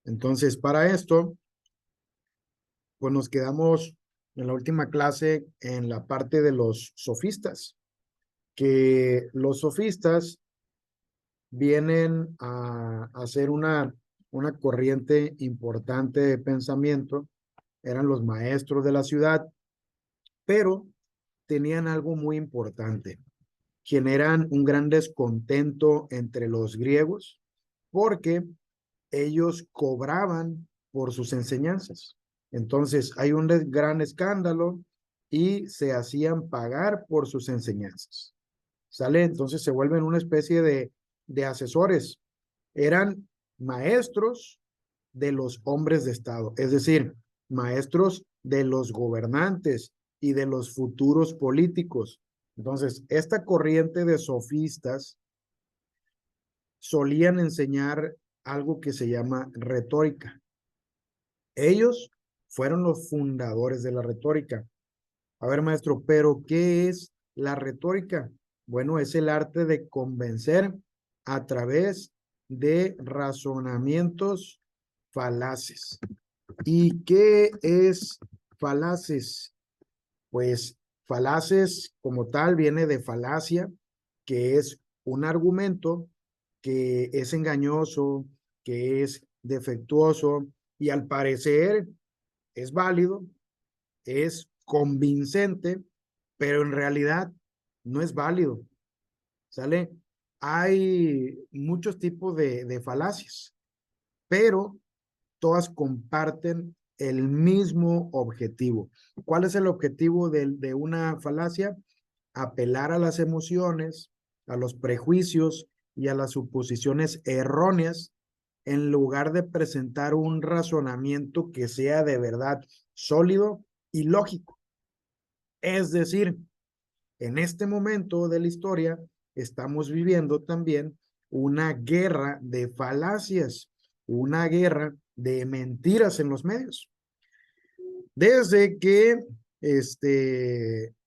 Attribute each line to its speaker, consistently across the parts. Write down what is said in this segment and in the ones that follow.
Speaker 1: Entonces, para esto, pues nos quedamos en la última clase en la parte de los sofistas, que los sofistas vienen a ser una corriente importante de pensamiento, eran los maestros de la ciudad, pero tenían algo muy importante, generan un gran descontento entre los griegos porque ellos cobraban por sus enseñanzas. Entonces hay un gran escándalo y se hacían pagar por sus enseñanzas. ¿Sale? Entonces se vuelven una especie de asesores. Eran maestros de los hombres de Estado, es decir, maestros de los gobernantes y de los futuros políticos. Entonces, esta corriente de sofistas solían enseñar algo que se llama retórica. Ellos fueron los fundadores de la retórica. A ver, maestro, pero ¿qué es la retórica? Bueno, es el arte de convencer a través de razonamientos falaces. ¿Y qué es falaces? Pues falaces como tal viene de falacia, que es un argumento que es engañoso, que es defectuoso y al parecer es válido, es convincente, pero en realidad no es válido. ¿Sale? Hay muchos tipos de falacias, pero todas comparten el mismo objetivo. ¿Cuál es el objetivo de una falacia? Apelar a las emociones, a los prejuicios y a las suposiciones erróneas en lugar de presentar un razonamiento que sea de verdad sólido y lógico. Es decir, en este momento de la historia estamos viviendo también una guerra de falacias, una guerra de mentiras en los medios. Desde que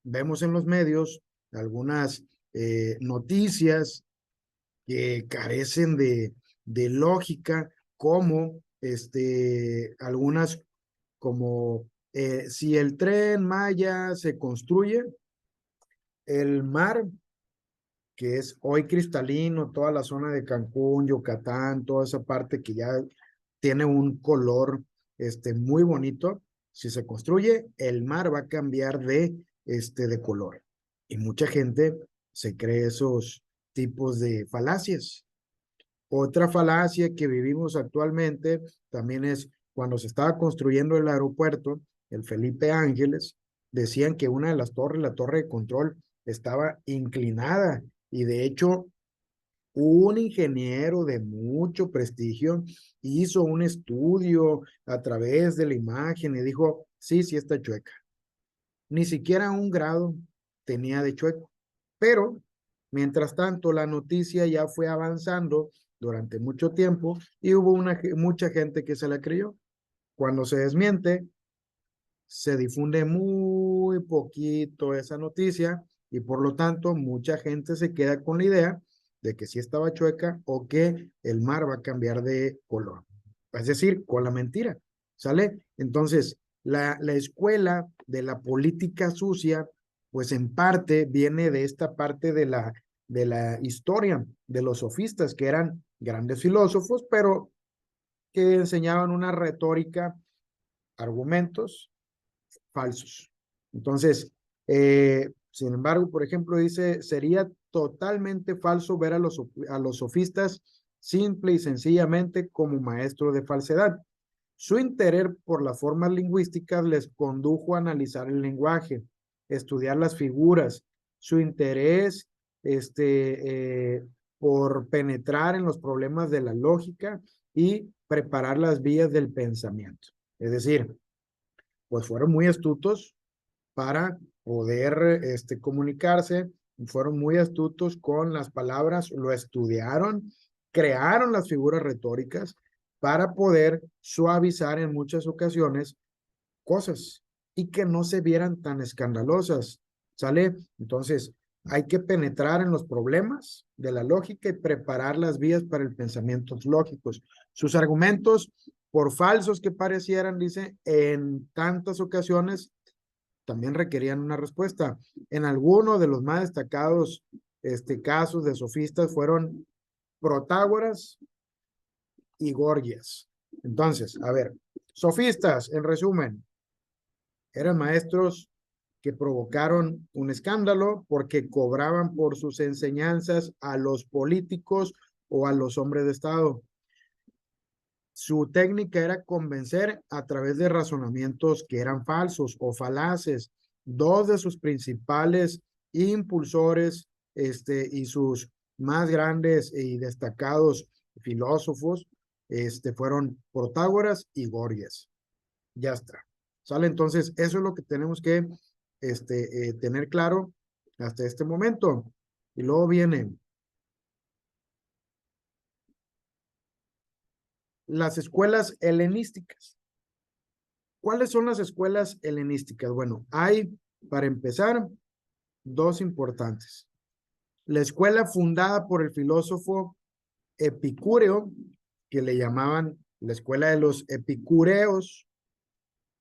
Speaker 1: vemos en los medios algunas noticias que carecen de lógica, como algunas como si el tren Maya se construye, el mar, que es hoy cristalino, toda la zona de Cancún, Yucatán, toda esa parte que ya tiene un color muy bonito, si se construye, el mar va a cambiar de color. Y mucha gente se cree esos tipos de falacias. Otra falacia que vivimos actualmente también es cuando se estaba construyendo el aeropuerto, el Felipe Ángeles, decían que una de las torres, la torre de control, estaba inclinada y de hecho un ingeniero de mucho prestigio hizo un estudio a través de la imagen y dijo, sí, sí está chueca. Ni siquiera 1 grado tenía de chueco. Pero, mientras tanto, la noticia ya fue avanzando durante mucho tiempo y hubo mucha gente que se la creyó. Cuando se desmiente, se difunde muy poquito esa noticia y por lo tanto mucha gente se queda con la idea de que sí estaba chueca o que el mar va a cambiar de color. Es decir, con la mentira, ¿sale? Entonces, la escuela de la política sucia, pues en parte viene de esta parte de la historia de los sofistas, que eran grandes filósofos, pero que enseñaban una retórica, argumentos falsos. Entonces, sin embargo, por ejemplo, dice, sería totalmente falso ver a los sofistas simple y sencillamente como maestro de falsedad. Su interés por las formas lingüísticas les condujo a analizar el lenguaje, estudiar las figuras, su interés por penetrar en los problemas de la lógica y preparar las vías del pensamiento. Es decir, pues fueron muy astutos para poder comunicarse, fueron muy astutos con las palabras, lo estudiaron, crearon las figuras retóricas para poder suavizar en muchas ocasiones cosas y que no se vieran tan escandalosas, ¿sale? Entonces, hay que penetrar en los problemas de la lógica y preparar las vías para el pensamiento lógicos. Sus argumentos por falsos que parecieran, dice, en tantas ocasiones también requerían una respuesta. En algunos de los más destacados casos de sofistas fueron Protágoras y Gorgias. Entonces, a ver, sofistas, en resumen, eran maestros que provocaron un escándalo porque cobraban por sus enseñanzas a los políticos o a los hombres de Estado. Su técnica era convencer a través de razonamientos que eran falsos o falaces. Dos de sus principales impulsores y sus más grandes y destacados filósofos fueron Protágoras y Gorgias. Ya está. ¿Sale? Entonces, eso es lo que tenemos que tener claro hasta este momento. Y luego vienen las escuelas helenísticas. ¿Cuáles son las escuelas helenísticas? Bueno, hay, para empezar, dos importantes. La escuela fundada por el filósofo Epicúreo, que le llamaban la escuela de los epicureos,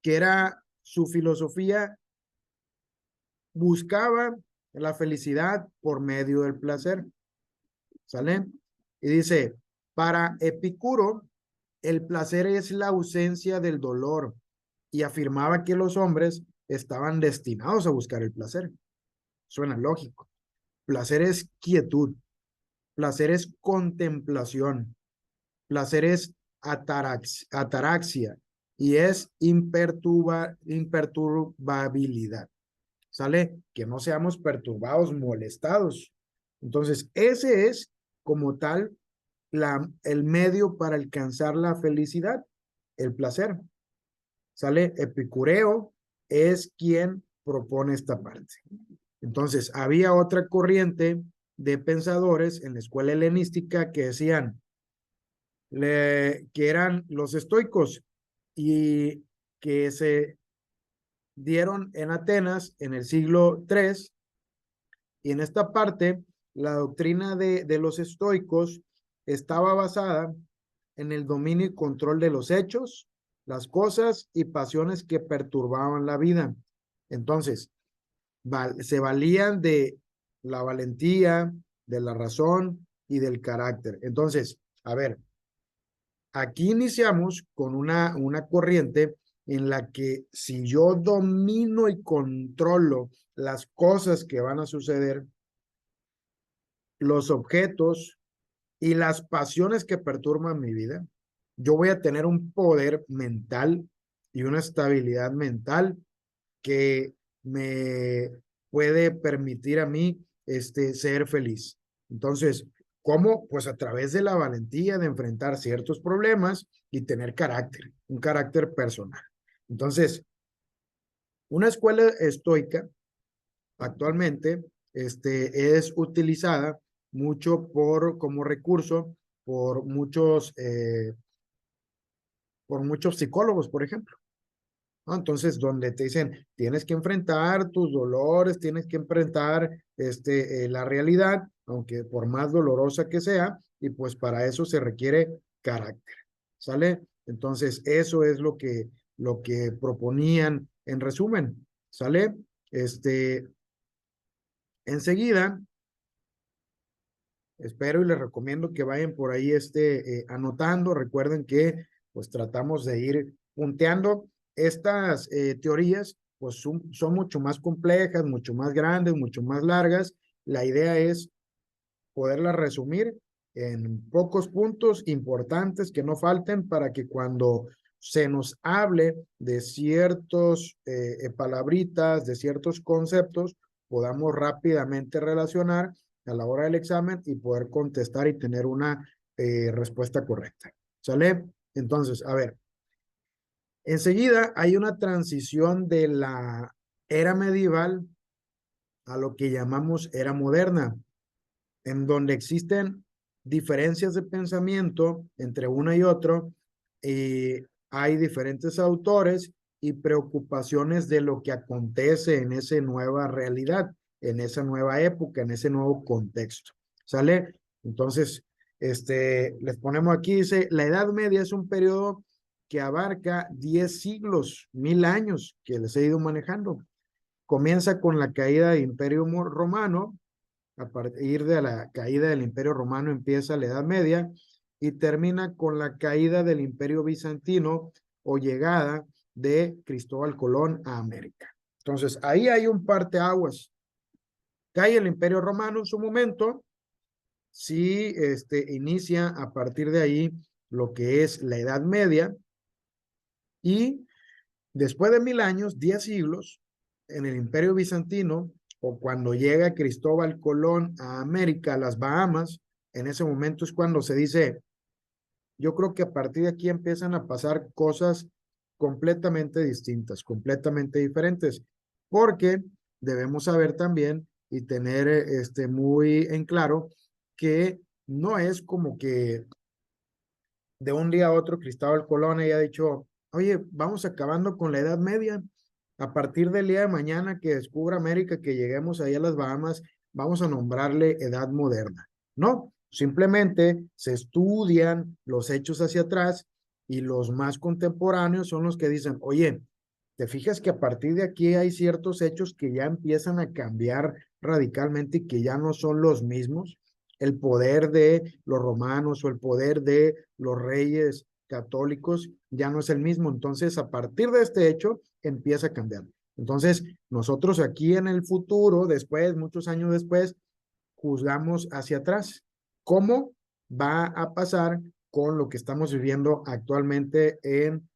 Speaker 1: que era su filosofía, buscaba la felicidad por medio del placer. ¿Sale? Y dice, para Epicuro, el placer es la ausencia del dolor, y afirmaba que los hombres estaban destinados a buscar el placer. Suena lógico. Placer es quietud, placer es contemplación, placer es ataraxia y es imperturbabilidad. ¿Sale? Que no seamos perturbados, molestados. Entonces, ese es como tal el medio para alcanzar la felicidad, el placer. ¿Sale? Epicureo es quien propone esta parte. Entonces, había otra corriente de pensadores en la escuela helenística que decían que eran los estoicos y que se dieron en Atenas en el siglo III, y en esta parte la doctrina de los estoicos estaba basada en el dominio y control de los hechos, las cosas y pasiones que perturbaban la vida. Entonces, se valían de la valentía, de la razón y del carácter. Entonces, a ver, aquí iniciamos con una corriente en la que si yo domino y controlo las cosas que van a suceder, los objetos y las pasiones que perturban mi vida, yo voy a tener un poder mental y una estabilidad mental que me puede permitir a mí ser feliz. Entonces, ¿cómo? Pues a través de la valentía de enfrentar ciertos problemas y tener carácter, un carácter personal. Entonces, una escuela estoica actualmente es utilizada mucho como recurso por muchos psicólogos, por ejemplo, ¿no? Entonces, donde te dicen, tienes que enfrentar tus dolores, tienes que enfrentar la realidad, aunque por más dolorosa que sea, y pues para eso se requiere carácter, ¿sale? Entonces, eso es lo que proponían en resumen, ¿sale? Enseguida, espero y les recomiendo que vayan por ahí anotando. Recuerden que pues tratamos de ir punteando. Estas teorías pues son mucho más complejas, mucho más grandes, mucho más largas. La idea es poderlas resumir en pocos puntos importantes que no falten para que cuando se nos hable de ciertos palabritas, de ciertos conceptos, podamos rápidamente relacionar a la hora del examen y poder contestar y tener una respuesta correcta. ¿Sale? Entonces, a ver, enseguida hay una transición de la era medieval a lo que llamamos era moderna, en donde existen diferencias de pensamiento entre uno y otro, y hay diferentes autores y preocupaciones de lo que acontece en esa nueva realidad, en esa nueva época, en ese nuevo contexto. ¿Sale? Entonces, les ponemos aquí, dice, la Edad Media es un periodo que abarca 10 siglos, 1000 años que les he ido manejando. Comienza con la caída del Imperio Romano. A partir de la caída del Imperio Romano empieza la Edad Media y termina con la caída del Imperio Bizantino o llegada de Cristóbal Colón a América. Entonces, ahí hay un parteaguas. Cae el Imperio Romano en su momento, sí, inicia a partir de ahí lo que es la Edad Media, y después de 1000 años, 10 siglos, en el Imperio Bizantino, o cuando llega Cristóbal Colón a América, a las Bahamas, en ese momento es cuando se dice, yo creo que a partir de aquí empiezan a pasar cosas completamente distintas, completamente diferentes, porque debemos saber también y tener muy en claro que no es como que de un día a otro Cristóbal Colón haya dicho, oye, vamos acabando con la Edad Media. A partir del día de mañana que descubra América, que lleguemos ahí a las Bahamas, vamos a nombrarle Edad Moderna. No, simplemente se estudian los hechos hacia atrás y los más contemporáneos son los que dicen, oye, ¿te fijas que a partir de aquí hay ciertos hechos que ya empiezan a cambiar radicalmente y que ya no son los mismos? El poder de los romanos o el poder de los reyes católicos ya no es el mismo. Entonces, a partir de este hecho, empieza a cambiar. Entonces, nosotros aquí en el futuro, después, muchos años después, juzgamos hacia atrás. ¿Cómo va a pasar con lo que estamos viviendo actualmente en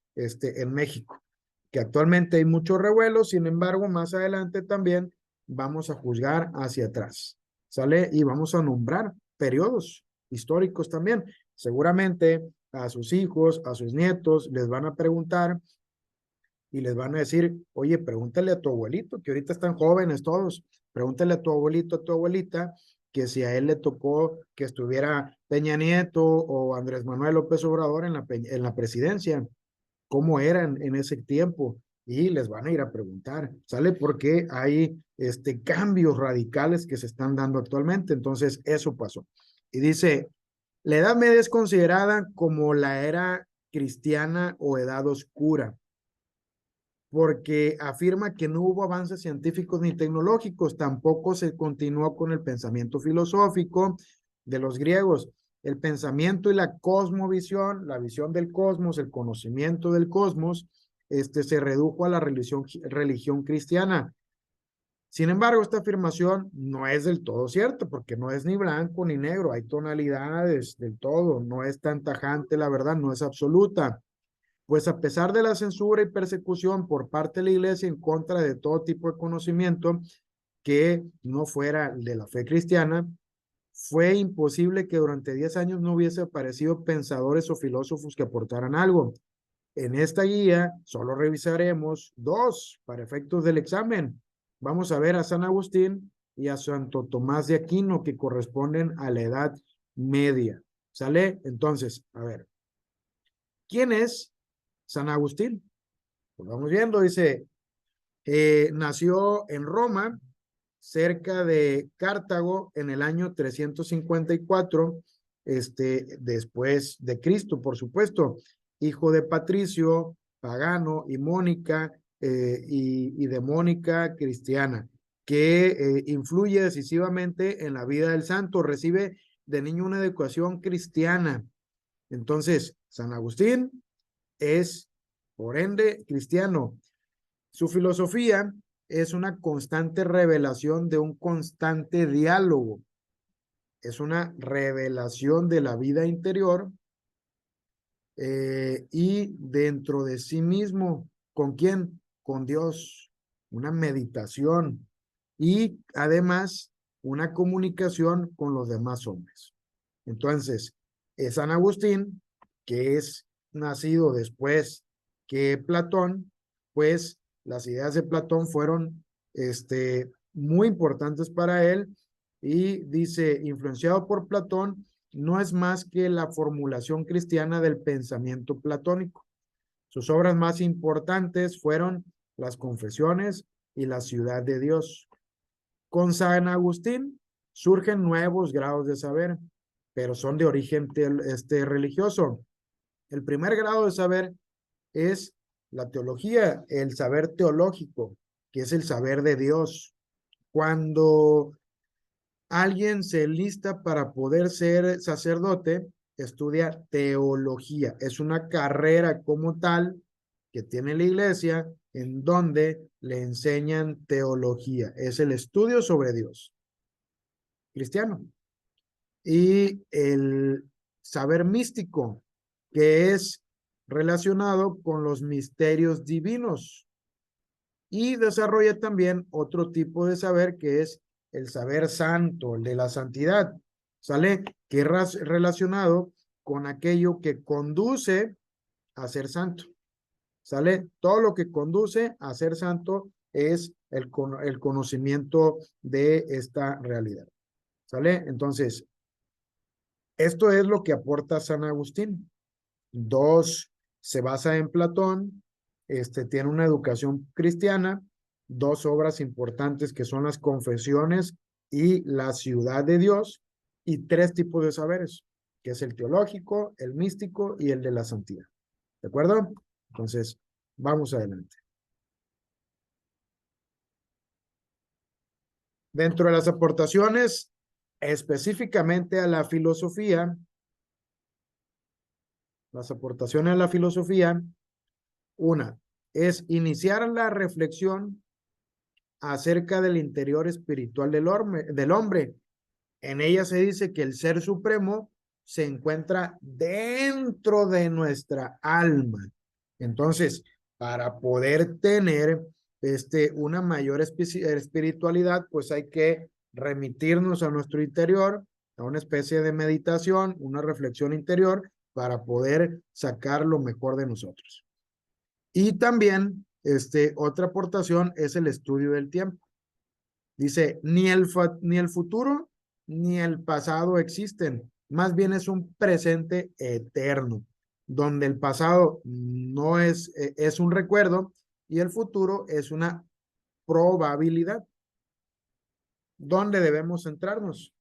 Speaker 1: México? Que actualmente hay mucho revuelo, sin embargo, más adelante también vamos a juzgar hacia atrás, ¿sale? Y vamos a nombrar periodos históricos también. Seguramente a sus hijos, a sus nietos, les van a preguntar y les van a decir, oye, pregúntale a tu abuelito, que ahorita están jóvenes todos, pregúntale a tu abuelito, a tu abuelita, que si a él le tocó que estuviera Peña Nieto o Andrés Manuel López Obrador en la presidencia, cómo eran en ese tiempo, y les van a ir a preguntar, ¿sale? Porque hay cambios radicales que se están dando actualmente. Entonces, eso pasó. Y dice, la Edad Media es considerada como la era cristiana o edad oscura, porque afirma que no hubo avances científicos ni tecnológicos, tampoco se continuó con el pensamiento filosófico de los griegos. El pensamiento y la cosmovisión, la visión del cosmos, el conocimiento del cosmos, se redujo a la religión cristiana. Sin embargo, esta afirmación no es del todo cierta, porque no es ni blanco ni negro, hay tonalidades del todo, no es tan tajante, la verdad, no es absoluta. Pues a pesar de la censura y persecución por parte de la iglesia en contra de todo tipo de conocimiento que no fuera de la fe cristiana, fue imposible que durante 10 años no hubiese aparecido pensadores o filósofos que aportaran algo. En esta guía solo revisaremos dos para efectos del examen. Vamos a ver a San Agustín y a Santo Tomás de Aquino, que corresponden a la Edad Media. ¿Sale? Entonces, a ver, ¿quién es San Agustín? Pues vamos viendo, dice, nació en Roma, cerca de Cartago, en el año 354, después de Cristo, por supuesto, hijo de Patricio, pagano, y Mónica, y de Mónica cristiana, que influye decisivamente en la vida del santo, recibe de niño una educación cristiana. Entonces, San Agustín es, por ende, cristiano. Su filosofía es una constante revelación de un constante diálogo. Es una revelación de la vida interior, y dentro de sí mismo. ¿Con quién? Con Dios. Una meditación y además una comunicación con los demás hombres. Entonces, es San Agustín, que es nacido después que Platón, pues las ideas de Platón fueron muy importantes para él, y dice, influenciado por Platón, no es más que la formulación cristiana del pensamiento platónico. Sus obras más importantes fueron las Confesiones y la Ciudad de Dios. Con San Agustín surgen nuevos grados de saber, pero son de origen religioso. El primer grado de saber es la teología, el saber teológico, que es el saber de Dios. Cuando alguien se lista para poder ser sacerdote, estudia teología. Es una carrera como tal que tiene la iglesia en donde le enseñan teología. Es el estudio sobre Dios cristiano. Y el saber místico, que es relacionado con los misterios divinos. Y desarrolla también otro tipo de saber que es el saber santo, el de la santidad, ¿sale? Que es relacionado con aquello que conduce a ser santo, ¿sale? Todo lo que conduce a ser santo es el conocimiento de esta realidad, ¿sale? Entonces, esto es lo que aporta San Agustín. Dos, se basa en Platón, tiene una educación cristiana, dos obras importantes que son las Confesiones y la Ciudad de Dios, y tres tipos de saberes, que es el teológico, el místico y el de la santidad. ¿De acuerdo? Entonces, vamos adelante. Dentro de las aportaciones, específicamente a la filosofía, las aportaciones a la filosofía, una es iniciar la reflexión acerca del interior espiritual del hombre. En ella se dice que el ser supremo se encuentra dentro de nuestra alma. Entonces, para poder tener una mayor espiritualidad, pues hay que remitirnos a nuestro interior, a una especie de meditación, una reflexión interior, para poder sacar lo mejor de nosotros. Y también, otra aportación es el estudio del tiempo. Dice, ni el futuro ni el pasado existen, más bien es un presente eterno, donde el pasado no es un recuerdo y el futuro es una probabilidad. ¿Dónde debemos centrarnos?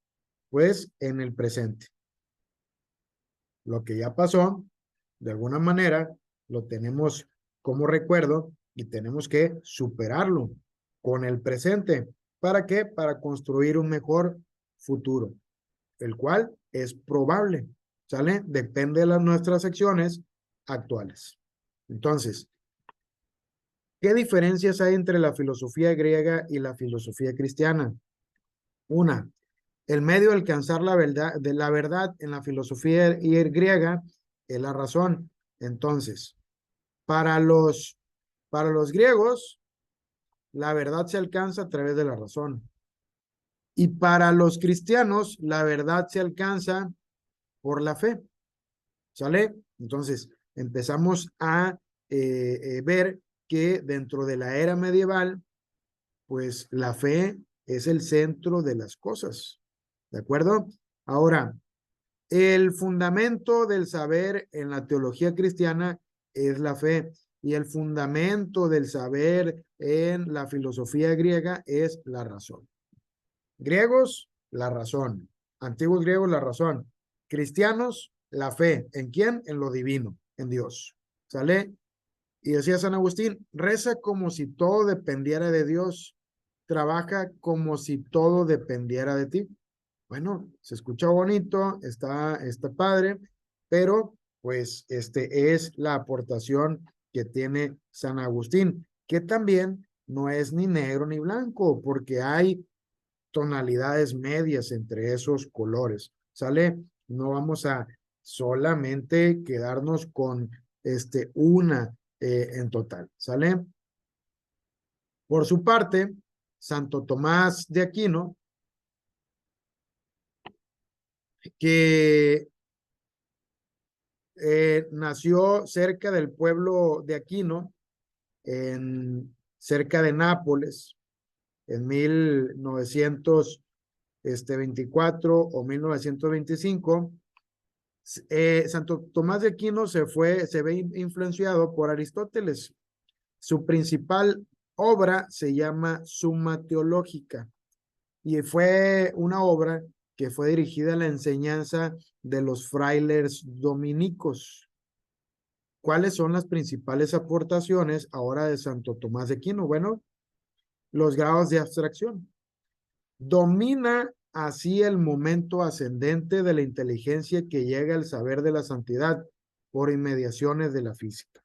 Speaker 1: Pues en el presente. Lo que ya pasó, de alguna manera, lo tenemos como recuerdo y tenemos que superarlo con el presente. ¿Para qué? Para construir un mejor futuro, el cual es probable, ¿sale? Depende de nuestras acciones actuales. Entonces, ¿qué diferencias hay entre la filosofía griega y la filosofía cristiana? Una, el medio de alcanzar la verdad en la filosofía griega es la razón. Entonces, para los, para los griegos, la verdad se alcanza a través de la razón. Y para los cristianos, la verdad se alcanza por la fe. ¿Sale? Entonces, empezamos a ver que dentro de la era medieval, pues la fe es el centro de las cosas. ¿De acuerdo? Ahora, el fundamento del saber en la teología cristiana es la fe y el fundamento del saber en la filosofía griega es la razón. Griegos, la razón. Antiguos griegos, la razón. Cristianos, la fe. ¿En quién? En lo divino, en Dios. ¿Sale? Y decía San Agustín, reza como si todo dependiera de Dios. Trabaja como si todo dependiera de ti. Bueno, se escucha bonito, está padre, pero pues es la aportación que tiene San Agustín, que también no es ni negro ni blanco, porque hay tonalidades medias entre esos colores, ¿sale? No vamos a solamente quedarnos con una en total, ¿sale? Por su parte, Santo Tomás de Aquino, que nació cerca del pueblo de Aquino, cerca de Nápoles, en 1924 o 1925. Santo Tomás de Aquino se ve influenciado por Aristóteles. Su principal obra se llama Summa Teológica y fue una obra que fue dirigida a la enseñanza de los frailes dominicos. ¿Cuáles son las principales aportaciones ahora de Santo Tomás de Aquino? Bueno, los grados de abstracción. Domina así el momento ascendente de la inteligencia que llega al saber de la santidad por inmediaciones de la física.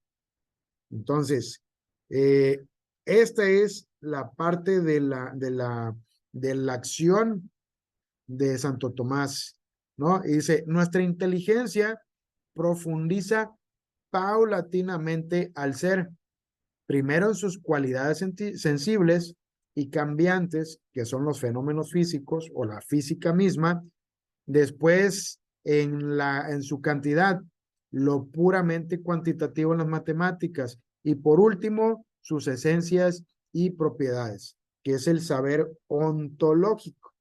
Speaker 1: Entonces, esta es la parte de la acción de Santo Tomás, ¿no? Y dice, nuestra inteligencia profundiza paulatinamente al ser, primero en sus cualidades sensibles y cambiantes, que son los fenómenos físicos o la física misma, después en su cantidad, lo puramente cuantitativo en las matemáticas, y por último, sus esencias y propiedades, que es el saber ontológico.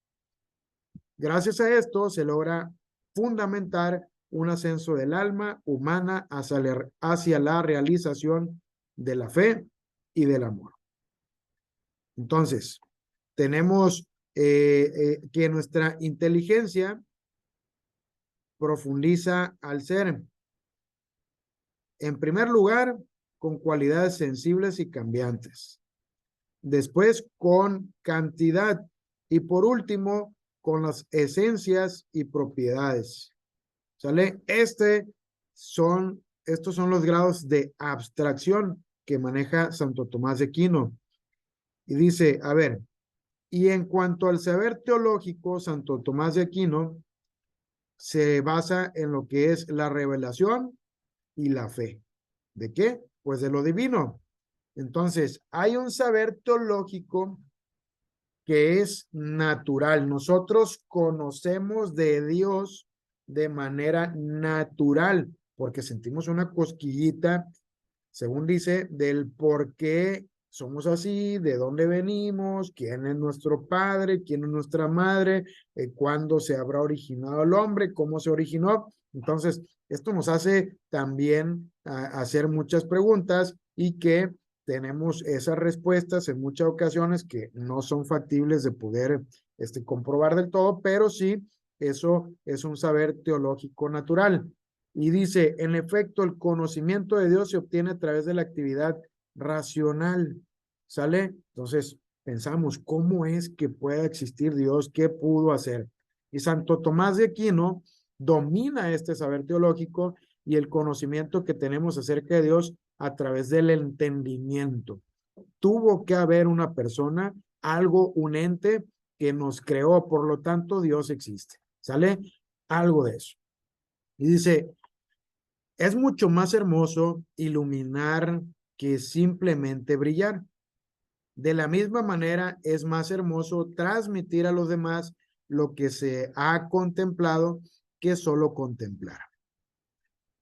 Speaker 1: Gracias a esto se logra fundamentar un ascenso del alma humana hacia la realización de la fe y del amor. Entonces, tenemos que nuestra inteligencia profundiza al ser, en primer lugar, con cualidades sensibles y cambiantes, después con cantidad y por último con las esencias y propiedades. ¿Sale? Estos son los grados de abstracción que maneja Santo Tomás de Aquino. Y dice, a ver, y en cuanto al saber teológico, Santo Tomás de Aquino se basa en lo que es la revelación y la fe. ¿De qué? Pues de lo divino. Entonces, hay un saber teológico que es natural. Nosotros conocemos de Dios de manera natural, porque sentimos una cosquillita, según dice, del por qué somos así, de dónde venimos, quién es nuestro padre, quién es nuestra madre, cuándo se habrá originado el hombre, cómo se originó. Entonces, esto nos hace también hacer muchas preguntas y que tenemos esas respuestas en muchas ocasiones que no son factibles de poder comprobar del todo, pero sí, eso es un saber teológico natural. Y dice, en efecto, el conocimiento de Dios se obtiene a través de la actividad racional. ¿Sale? Entonces, pensamos, ¿cómo es que pueda existir Dios? ¿Qué pudo hacer? Y Santo Tomás de Aquino domina este saber teológico y el conocimiento que tenemos acerca de Dios a través del entendimiento. Tuvo que haber una persona, algo, un ente que nos creó, por lo tanto Dios existe. ¿Sale? Algo de eso. Y dice, es mucho más hermoso iluminar que simplemente brillar. De la misma manera, es más hermoso transmitir a los demás lo que se ha contemplado que solo contemplar.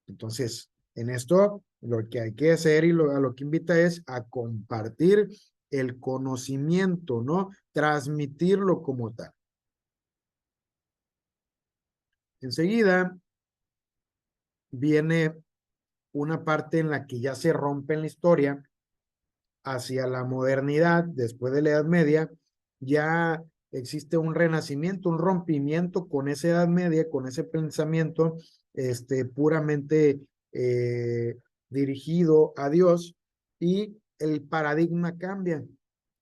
Speaker 1: Entonces, en esto, lo que hay que hacer y a lo que invita es a compartir el conocimiento, ¿no? Transmitirlo como tal. Enseguida viene una parte en la que ya se rompe en la historia hacia la modernidad, después de la Edad Media, ya existe un renacimiento, un rompimiento con esa Edad Media, con ese pensamiento puramente dirigido a Dios, y el paradigma cambia.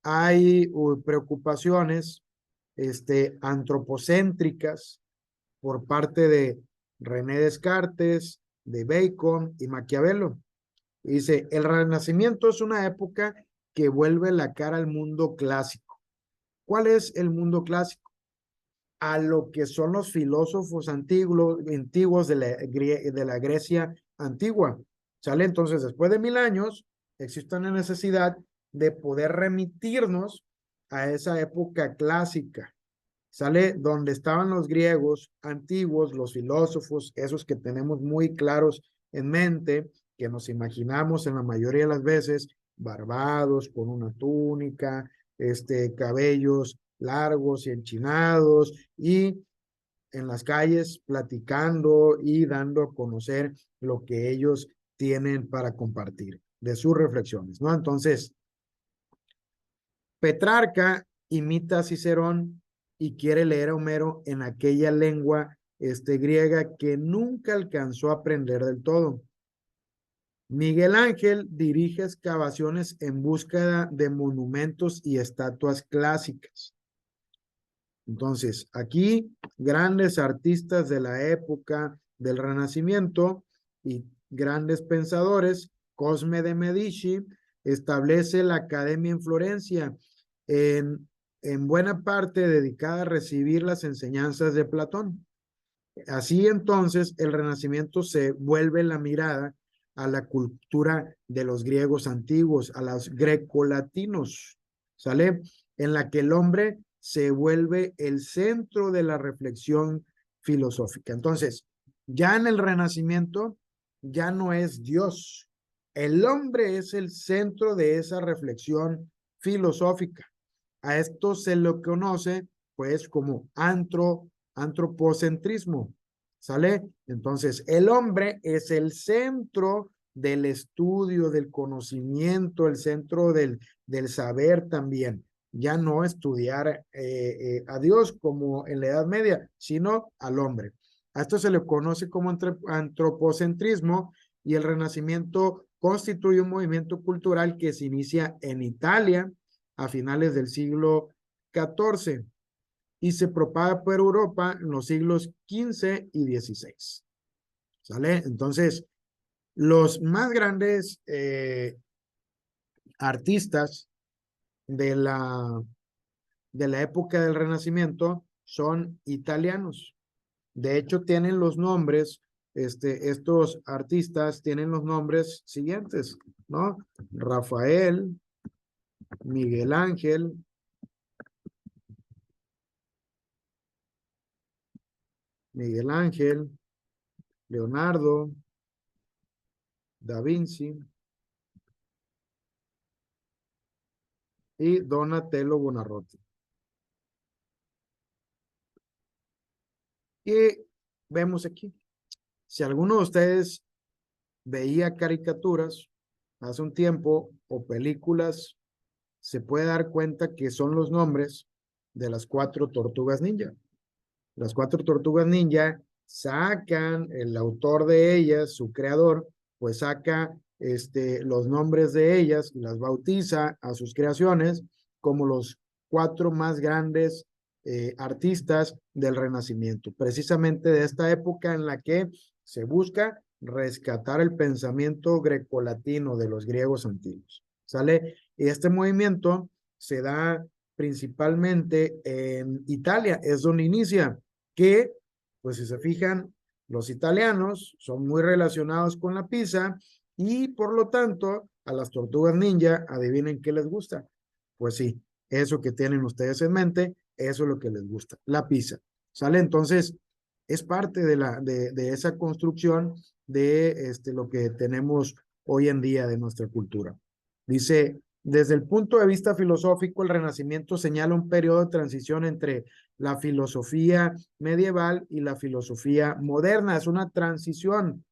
Speaker 1: Hay preocupaciones antropocéntricas por parte de René Descartes, de Bacon y Maquiavelo. Dice, el Renacimiento es una época que vuelve la cara al mundo clásico. ¿Cuál es el mundo clásico? A lo que son los filósofos antiguos de la Grecia antigua. ¿Sale? Entonces, después de 1000 años, existe una necesidad de poder remitirnos a esa época clásica. ¿Sale? Donde estaban los griegos antiguos, los filósofos, esos que tenemos muy claros en mente, que nos imaginamos en la mayoría de las veces barbados, con una túnica, cabellos largos y enchinados, y en las calles platicando y dando a conocer lo que ellos tienen para compartir de sus reflexiones, ¿no? Entonces, Petrarca imita a Cicerón y quiere leer a Homero en aquella lengua griega que nunca alcanzó a aprender del todo. Miguel Ángel dirige excavaciones en búsqueda de monumentos y estatuas clásicas. Entonces, aquí grandes artistas de la época del Renacimiento y grandes pensadores, Cosme de Medici establece la Academia en Florencia, en buena parte dedicada a recibir las enseñanzas de Platón. Así entonces el Renacimiento se vuelve la mirada a la cultura de los griegos antiguos, a los grecolatinos, ¿sale? En la que el hombre se vuelve el centro de la reflexión filosófica. Entonces, ya en el Renacimiento, ya no es Dios. El hombre es el centro de esa reflexión filosófica. A esto se lo conoce, pues, como antropocentrismo, ¿sale? Entonces, el hombre es el centro del estudio, del conocimiento, el centro del saber también. Ya no estudiar a Dios como en la Edad Media, sino al hombre. A esto se le conoce como antropocentrismo y el Renacimiento constituye un movimiento cultural que se inicia en Italia a finales del siglo XIV y se propaga por Europa en los siglos XV y XVI. ¿Sale? Entonces, los más grandes artistas de la época del Renacimiento son italianos. De hecho, tienen los nombres, estos artistas tienen los nombres siguientes, ¿no? Rafael, Miguel Ángel, Leonardo, Da Vinci y Donatello Buonarroti. Y vemos aquí, si alguno de ustedes veía caricaturas hace un tiempo o películas, se puede dar cuenta que son los nombres de las 4 tortugas ninja. Las 4 tortugas ninja sacan, el autor de ellas, su creador, pues saca los nombres de ellas y las bautiza a sus creaciones como los 4 más grandes artistas del Renacimiento, precisamente de esta época en la que se busca rescatar el pensamiento grecolatino de los griegos antiguos. ¿Sale? Y este movimiento se da principalmente en Italia, es donde inicia, que, pues si se fijan, los italianos son muy relacionados con la pizza y por lo tanto a las tortugas ninja, adivinen qué les gusta. Pues sí, eso que tienen ustedes en mente, eso es lo que les gusta, la pizza. ¿Sale? Entonces, es parte de esa construcción de lo que tenemos hoy en día de nuestra cultura. Dice, desde el punto de vista filosófico, el Renacimiento señala un periodo de transición entre la filosofía medieval y la filosofía moderna. Es una transición.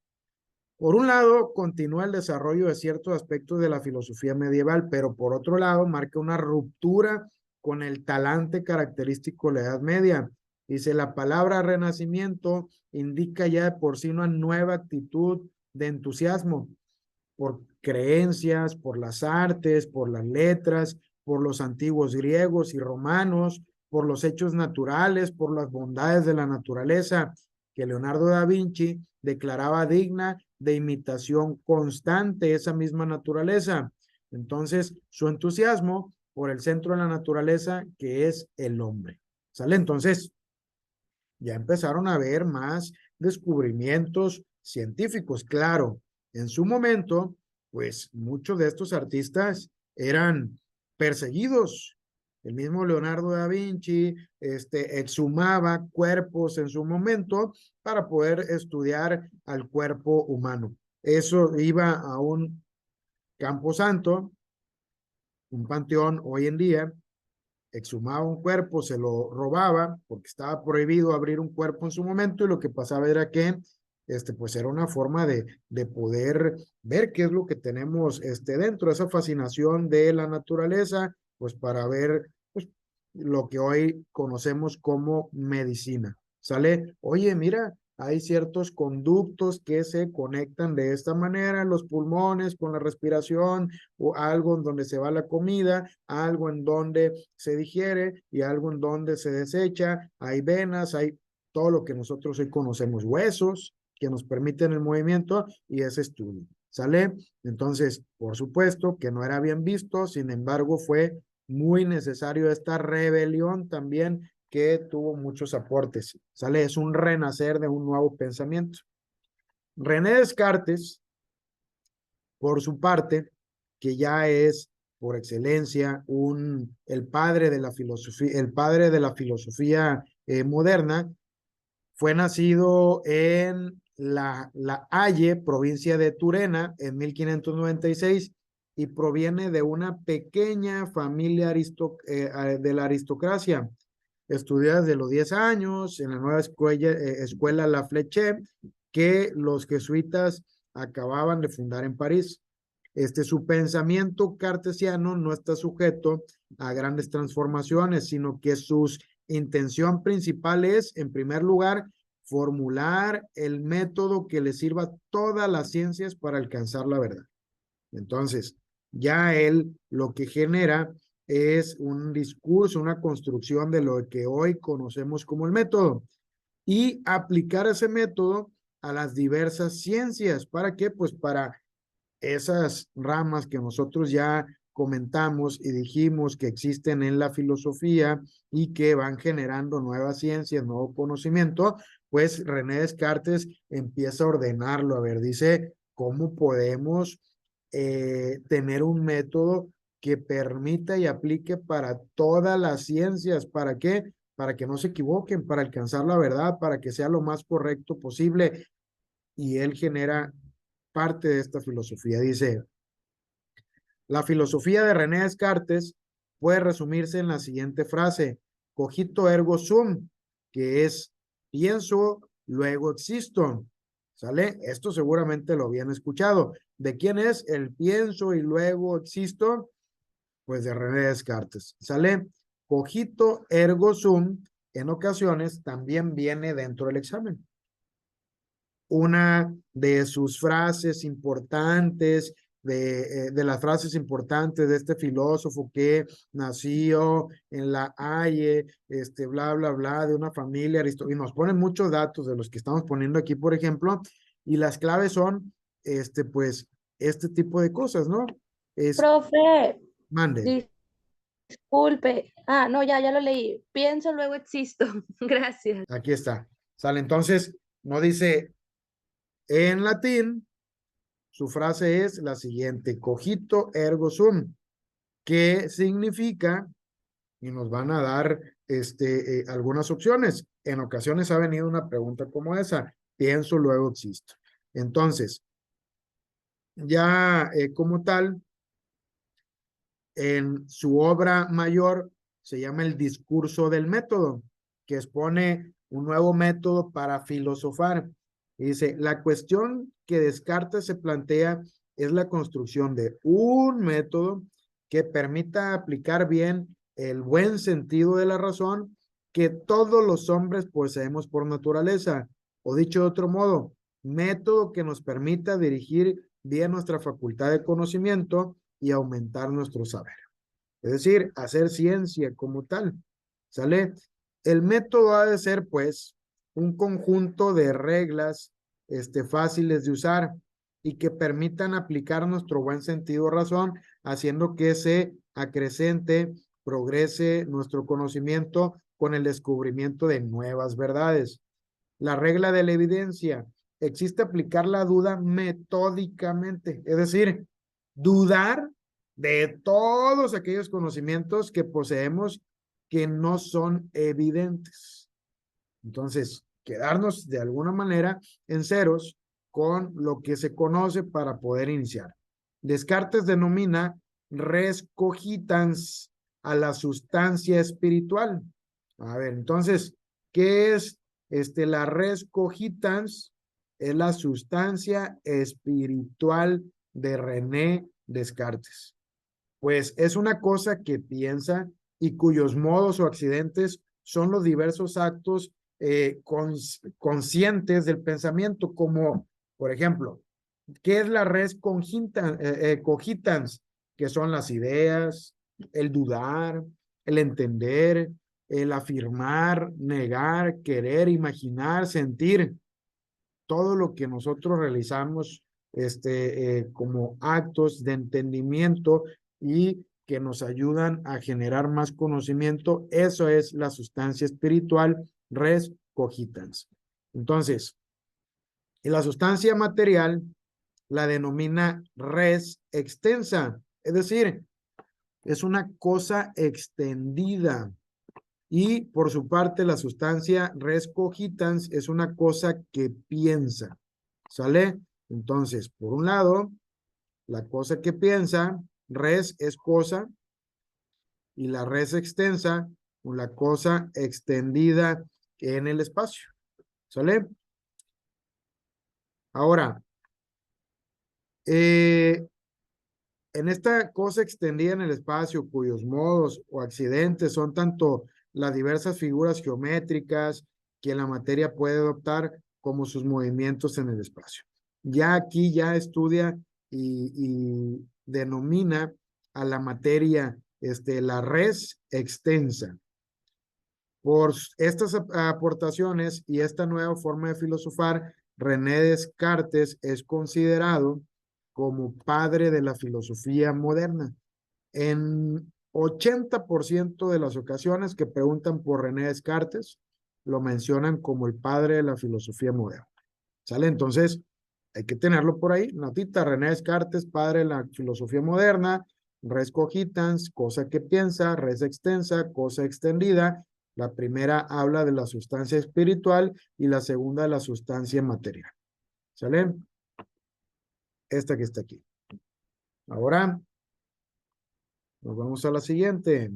Speaker 1: Por un lado, continúa el desarrollo de ciertos aspectos de la filosofía medieval, pero por otro lado, marca una ruptura con el talante característico de la Edad Media. Dice, la palabra renacimiento indica ya de por sí una nueva actitud de entusiasmo por creencias, por las artes, por las letras, por los antiguos griegos y romanos, por los hechos naturales, por las bondades de la naturaleza, que Leonardo da Vinci declaraba digna de imitación constante esa misma naturaleza. Entonces, su entusiasmo por el centro de la naturaleza, que es el hombre. ¿Sale? Entonces, ya empezaron a haber más descubrimientos científicos. Claro, en su momento, pues muchos de estos artistas eran perseguidos. El mismo Leonardo da Vinci exhumaba cuerpos en su momento para poder estudiar al cuerpo humano. Eso iba a un camposanto, un panteón hoy en día, exhumaba un cuerpo, se lo robaba, porque estaba prohibido abrir un cuerpo en su momento, y lo que pasaba era que, pues era una forma de poder ver qué es lo que tenemos dentro, esa fascinación de la naturaleza, pues para ver pues, lo que hoy conocemos como medicina. ¿Sale? Oye, mira, hay ciertos conductos que se conectan de esta manera, los pulmones con la respiración, o algo en donde se va la comida, algo en donde se digiere y algo en donde se desecha. Hay venas, hay todo lo que nosotros hoy conocemos, huesos que nos permiten el movimiento y ese estudio. ¿Sale? Entonces, por supuesto que no era bien visto, sin embargo, fue muy necesario esta rebelión también que tuvo muchos aportes. ¿Sale? Es un renacer de un nuevo pensamiento. René Descartes, por su parte, que ya es por excelencia el padre de la filosofía moderna, fue nacido en la Halle, provincia de Turena, en 1596 y proviene de una pequeña familia de la aristocracia. Estudió desde los 10 años en la nueva escuela La Fleche, que los jesuitas acababan de fundar en París. Su pensamiento cartesiano no está sujeto a grandes transformaciones, sino que su intención principal es, en primer lugar, formular el método que le sirva a todas las ciencias para alcanzar la verdad. Entonces, ya él lo que genera es un discurso, una construcción de lo que hoy conocemos como el método y aplicar ese método a las diversas ciencias. ¿Para qué? Pues para esas ramas que nosotros ya comentamos y dijimos que existen en la filosofía y que van generando nuevas ciencias, nuevo conocimiento, pues René Descartes empieza a ordenarlo. A ver, dice, ¿cómo podemos tener un método que permita y aplique para todas las ciencias? ¿Para qué? Para que no se equivoquen, para alcanzar la verdad, para que sea lo más correcto posible. Y él genera parte de esta filosofía. Dice, la filosofía de René Descartes puede resumirse en la siguiente frase: cogito ergo sum, que es pienso, luego existo. ¿Sale? Esto seguramente lo habían escuchado. ¿De quién es el pienso y luego existo? Pues de René Descartes. ¿Sale? Cogito ergo sum en ocasiones también viene dentro del examen. Una de sus frases importantes, de las frases importantes de este filósofo que nació en la Haye, bla, bla, bla, de una familia y nos ponen muchos datos de los que estamos poniendo aquí, por ejemplo, y las claves son, pues, este tipo de cosas, ¿no?
Speaker 2: Profe,
Speaker 1: Mande,
Speaker 2: disculpe. Ah, no, ya lo leí. Pienso, luego existo. Gracias.
Speaker 1: aquí está. Sale, entonces, no dice en latín. Su frase es la siguiente: cogito ergo sum, que significa, y nos van a dar algunas opciones. En ocasiones ha venido una pregunta como esa: pienso, luego existo. Entonces, ya como tal, en su obra mayor se llama El discurso del método, que expone un nuevo método para filosofar. Y dice, la cuestión que Descartes se plantea es la construcción de un método que permita aplicar bien el buen sentido de la razón que todos los hombres poseemos por naturaleza. O dicho de otro modo, método que nos permita dirigir bien nuestra facultad de conocimiento y aumentar nuestro saber. Es decir, hacer ciencia como tal. ¿Sale? El método ha de ser, pues, un conjunto de reglas fáciles de usar y que permitan aplicar nuestro buen sentido razón, haciendo que se acrecente, progrese nuestro conocimiento con el descubrimiento de nuevas verdades. La regla de la evidencia: existe aplicar la duda metódicamente, es decir, dudar de todos aquellos conocimientos que poseemos que no son evidentes. Entonces, quedarnos de alguna manera en ceros con lo que se conoce para poder iniciar. Descartes denomina res cogitans a la sustancia espiritual. A ver, entonces, ¿qué es la res cogitans? Es la sustancia espiritual de René Descartes. Pues es una cosa que piensa y cuyos modos o accidentes son los diversos actos conscientes del pensamiento, como, por ejemplo, ¿qué es la res cogitans? Que son las ideas, el dudar, el entender, el afirmar, negar, querer, imaginar, sentir, todo lo que nosotros realizamos como actos de entendimiento y que nos ayudan a generar más conocimiento, eso es la sustancia espiritual, res cogitans. Entonces, y la sustancia material la denomina res extensa, es decir, es una cosa extendida. Y por su parte, la sustancia res cogitans es una cosa que piensa. ¿Sale? Entonces, por un lado, la cosa que piensa, res es cosa, y la res extensa, la cosa extendida en el espacio. ¿Sale? Ahora, en esta cosa extendida en el espacio, cuyos modos o accidentes son tanto las diversas figuras geométricas que la materia puede adoptar como sus movimientos en el espacio. Ya aquí ya estudia y denomina a la materia la res extensa. Por estas aportaciones y esta nueva forma de filosofar, René Descartes es considerado como padre de la filosofía moderna. En 80% de las ocasiones que preguntan por René Descartes, lo mencionan como el padre de la filosofía moderna. ¿Sale? Entonces, hay que tenerlo por ahí. Notita, René Descartes, padre de la filosofía moderna, res cogitans, cosa que piensa, res extensa, cosa extendida. La primera habla de la sustancia espiritual y la segunda de la sustancia material. ¿Sale? Esta que está aquí. Ahora, nos vamos a la siguiente.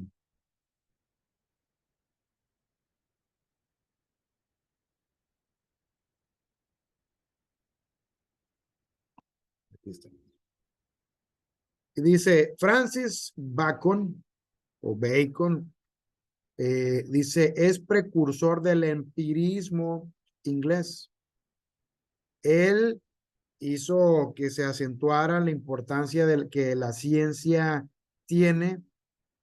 Speaker 1: Aquí está. Y dice Francis Bacon, o Bacon, dice, es precursor del empirismo inglés. Él hizo que se acentuara la importancia del que la ciencia tiene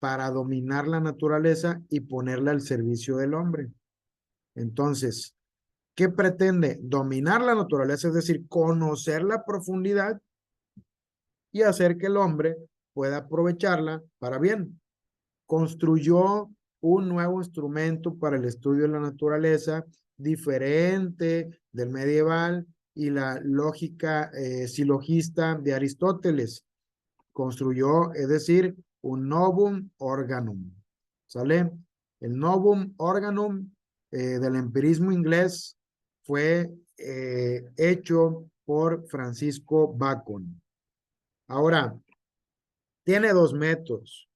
Speaker 1: para dominar la naturaleza y ponerla al servicio del hombre. Entonces, ¿qué pretende? Dominar la naturaleza, es decir, conocer la profundidad y hacer que el hombre pueda aprovecharla para bien. Construyó un nuevo instrumento para el estudio de la naturaleza, diferente del medieval y la lógica silogista de Aristóteles. Construyó, es decir, un novum organum. ¿Sale? El novum organum del empirismo inglés fue hecho por Francisco Bacon. Ahora, tiene dos métodos.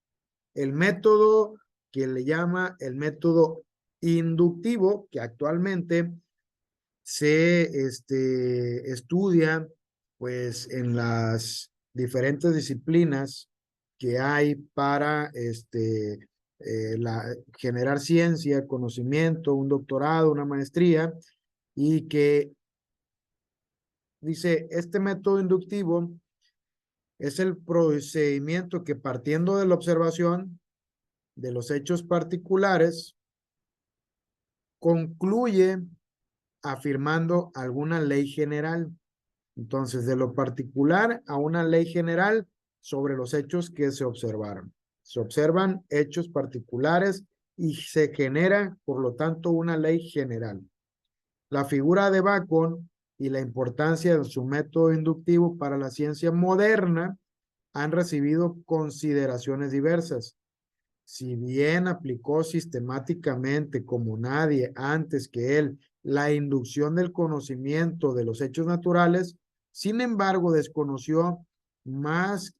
Speaker 1: El método que le llama el método inductivo, que actualmente se estudia pues en las diferentes disciplinas que hay para generar ciencia, conocimiento, un doctorado, una maestría, y que dice, este método inductivo es el procedimiento que partiendo de la observación de los hechos particulares, concluye afirmando alguna ley general. Entonces, de lo particular a una ley general sobre los hechos que se observaron. Se observan hechos particulares y se genera, por lo tanto, una ley general. La figura de Bacon y la importancia de su método inductivo para la ciencia moderna han recibido consideraciones diversas. Si bien aplicó sistemáticamente como nadie antes que él la inducción del conocimiento de los hechos naturales, sin embargo desconoció más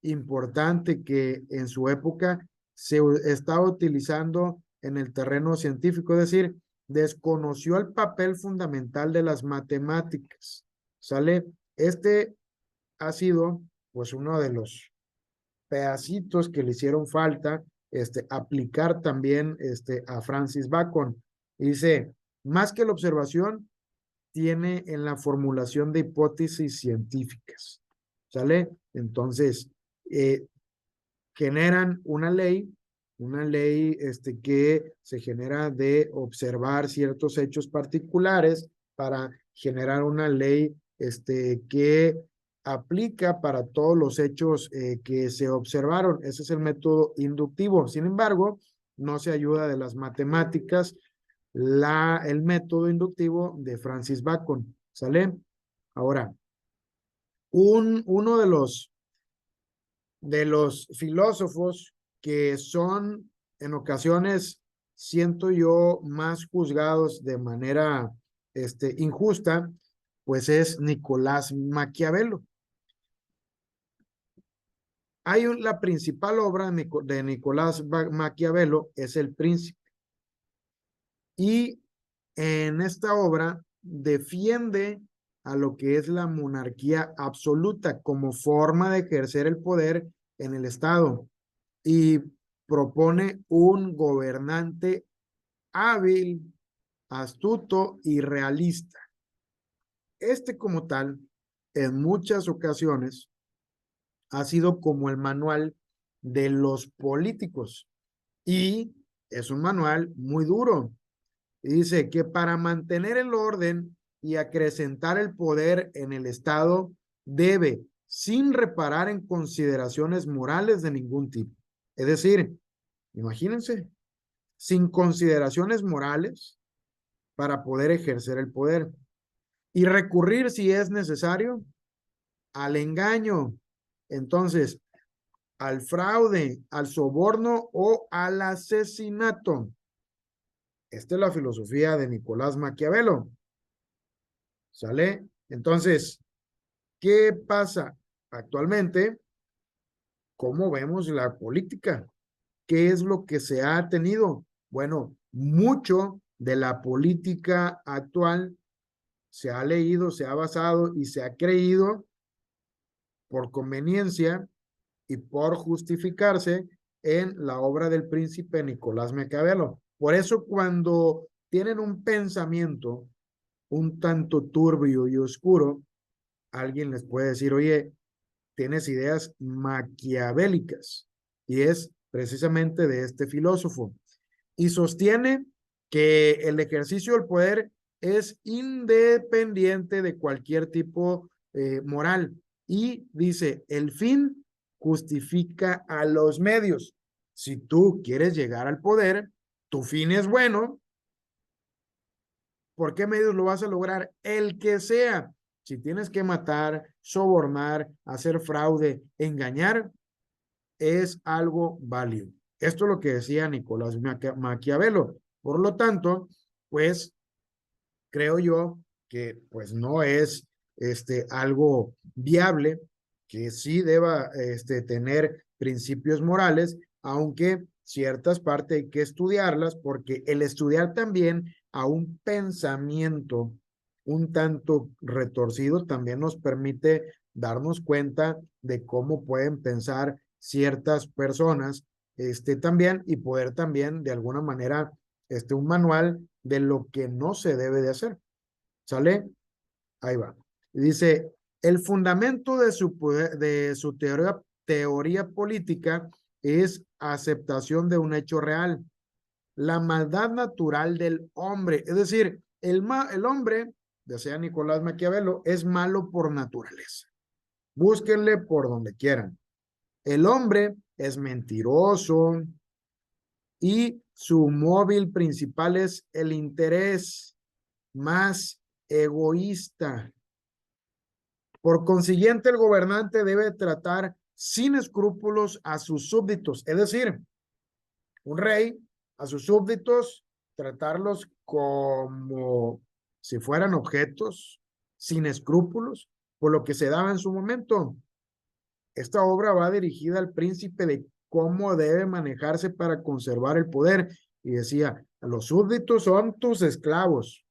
Speaker 1: importante que en su época se estaba utilizando en el terreno científico, es decir, desconoció el papel fundamental de las matemáticas. ¿Sale? Este ha sido pues uno de los pedacitos que le hicieron falta aplicar también a Francis Bacon. Dice, más que la observación, tiene en la formulación de hipótesis científicas, ¿sale? Entonces, generan una ley que se genera de observar ciertos hechos particulares para generar una ley que aplica para todos los hechos que se observaron. Ese es el método inductivo. Sin embargo, no se ayuda de las matemáticas el método inductivo de Francis Bacon, ¿sale? Ahora, uno de los filósofos que son en ocasiones, siento yo, más juzgados de manera injusta, pues es Nicolás Maquiavelo. La principal obra de Nicolás Maquiavelo es El Príncipe. Y en esta obra defiende a lo que es la monarquía absoluta como forma de ejercer el poder en el Estado y propone un gobernante hábil, astuto y realista. Como tal, en muchas ocasiones ha sido como el manual de los políticos y es un manual muy duro. Y dice que para mantener el orden y acrecentar el poder en el Estado debe, sin reparar en consideraciones morales de ningún tipo. Es decir, imagínense, sin consideraciones morales para poder ejercer el poder y recurrir, si es necesario, al engaño. Entonces, al fraude, al soborno o al asesinato. Esta es la filosofía de Nicolás Maquiavelo. ¿Sale? Entonces, ¿qué pasa actualmente? ¿Cómo vemos la política? ¿Qué es lo que se ha tenido? Bueno, mucho de la política actual se ha leído, se ha basado y se ha creído por conveniencia y por justificarse en la obra del príncipe Nicolás Maquiavelo. Por eso cuando tienen un pensamiento un tanto turbio y oscuro, alguien les puede decir, oye, tienes ideas maquiavélicas. Y es precisamente de este filósofo. Y sostiene que el ejercicio del poder es independiente de cualquier tipo moral. Y dice, el fin justifica a los medios. Si tú quieres llegar al poder, tu fin es bueno. ¿Por qué medios lo vas a lograr? El que sea. Si tienes que matar, sobornar, hacer fraude, engañar, es algo válido. Esto es lo que decía Nicolás Maquiavelo. Por lo tanto, pues creo yo que pues no es algo viable, que sí deba tener principios morales, aunque ciertas partes hay que estudiarlas, porque el estudiar también a un pensamiento un tanto retorcido también nos permite darnos cuenta de cómo pueden pensar ciertas personas también y poder también de alguna manera un manual de lo que no se debe de hacer. ¿Sale? Ahí va. Y dice, el fundamento de su teoría política es aceptación de un hecho real, la maldad natural del hombre. Es decir, el hombre, decía Nicolás Maquiavelo, es malo por naturaleza. Búsquenle por donde quieran. El hombre es mentiroso y su móvil principal es el interés más egoísta. Por consiguiente, el gobernante debe tratar sin escrúpulos a sus súbditos, es decir, un rey a sus súbditos, tratarlos como si fueran objetos, sin escrúpulos, por lo que se daba en su momento. Esta obra va dirigida al príncipe de cómo debe manejarse para conservar el poder. Y decía, los súbditos son tus esclavos.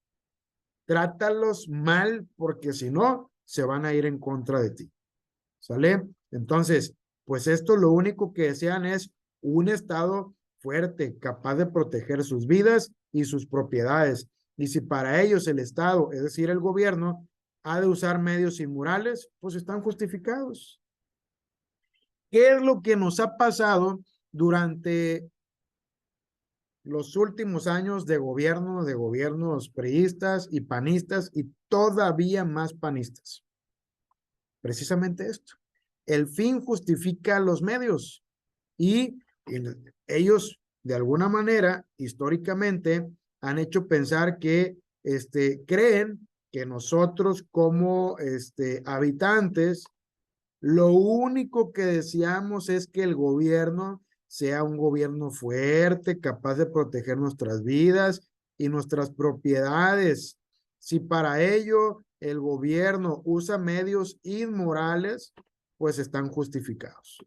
Speaker 1: Trátalos mal porque si no, se van a ir en contra de ti. ¿Sale? Entonces, pues esto lo único que desean es un Estado fuerte, capaz de proteger sus vidas y sus propiedades. Y si para ellos el Estado, es decir, el gobierno, ha de usar medios inmorales, pues están justificados. ¿Qué es lo que nos ha pasado durante los últimos años de gobiernos priistas y panistas y todavía más panistas? Precisamente esto. El fin justifica los medios y ellos, de alguna manera, históricamente, han hecho pensar que creen que nosotros como habitantes, lo único que deseamos es que el gobierno sea un gobierno fuerte, capaz de proteger nuestras vidas y nuestras propiedades. Si para ello el gobierno usa medios inmorales, pues están justificados.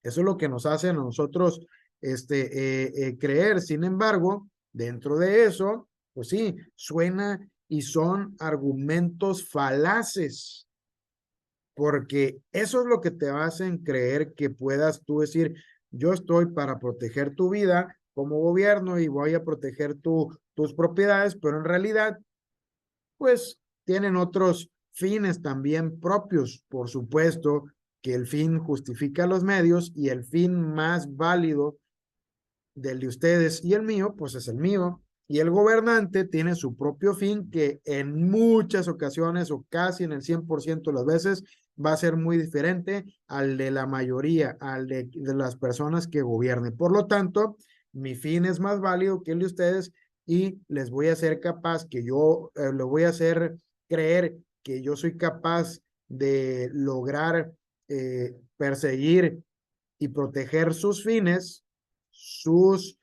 Speaker 1: Eso es lo que nos hace a nosotros creer. Sin embargo, dentro de eso, pues sí, suena y son argumentos falaces, porque eso es lo que te hacen creer que puedas tú decir, yo estoy para proteger tu vida como gobierno y voy a proteger tus propiedades, pero en realidad, pues tienen otros fines también propios. Por supuesto que el fin justifica los medios y el fin más válido del de ustedes y el mío, pues es el mío. Y el gobernante tiene su propio fin que en muchas ocasiones o casi en el 100% de las veces va a ser muy diferente al de la mayoría, al de las personas que gobiernen. Por lo tanto, mi fin es más válido que el de ustedes y les voy a hacer capaz que yo, le voy a hacer creer que yo soy capaz de lograr perseguir y proteger sus fines, sus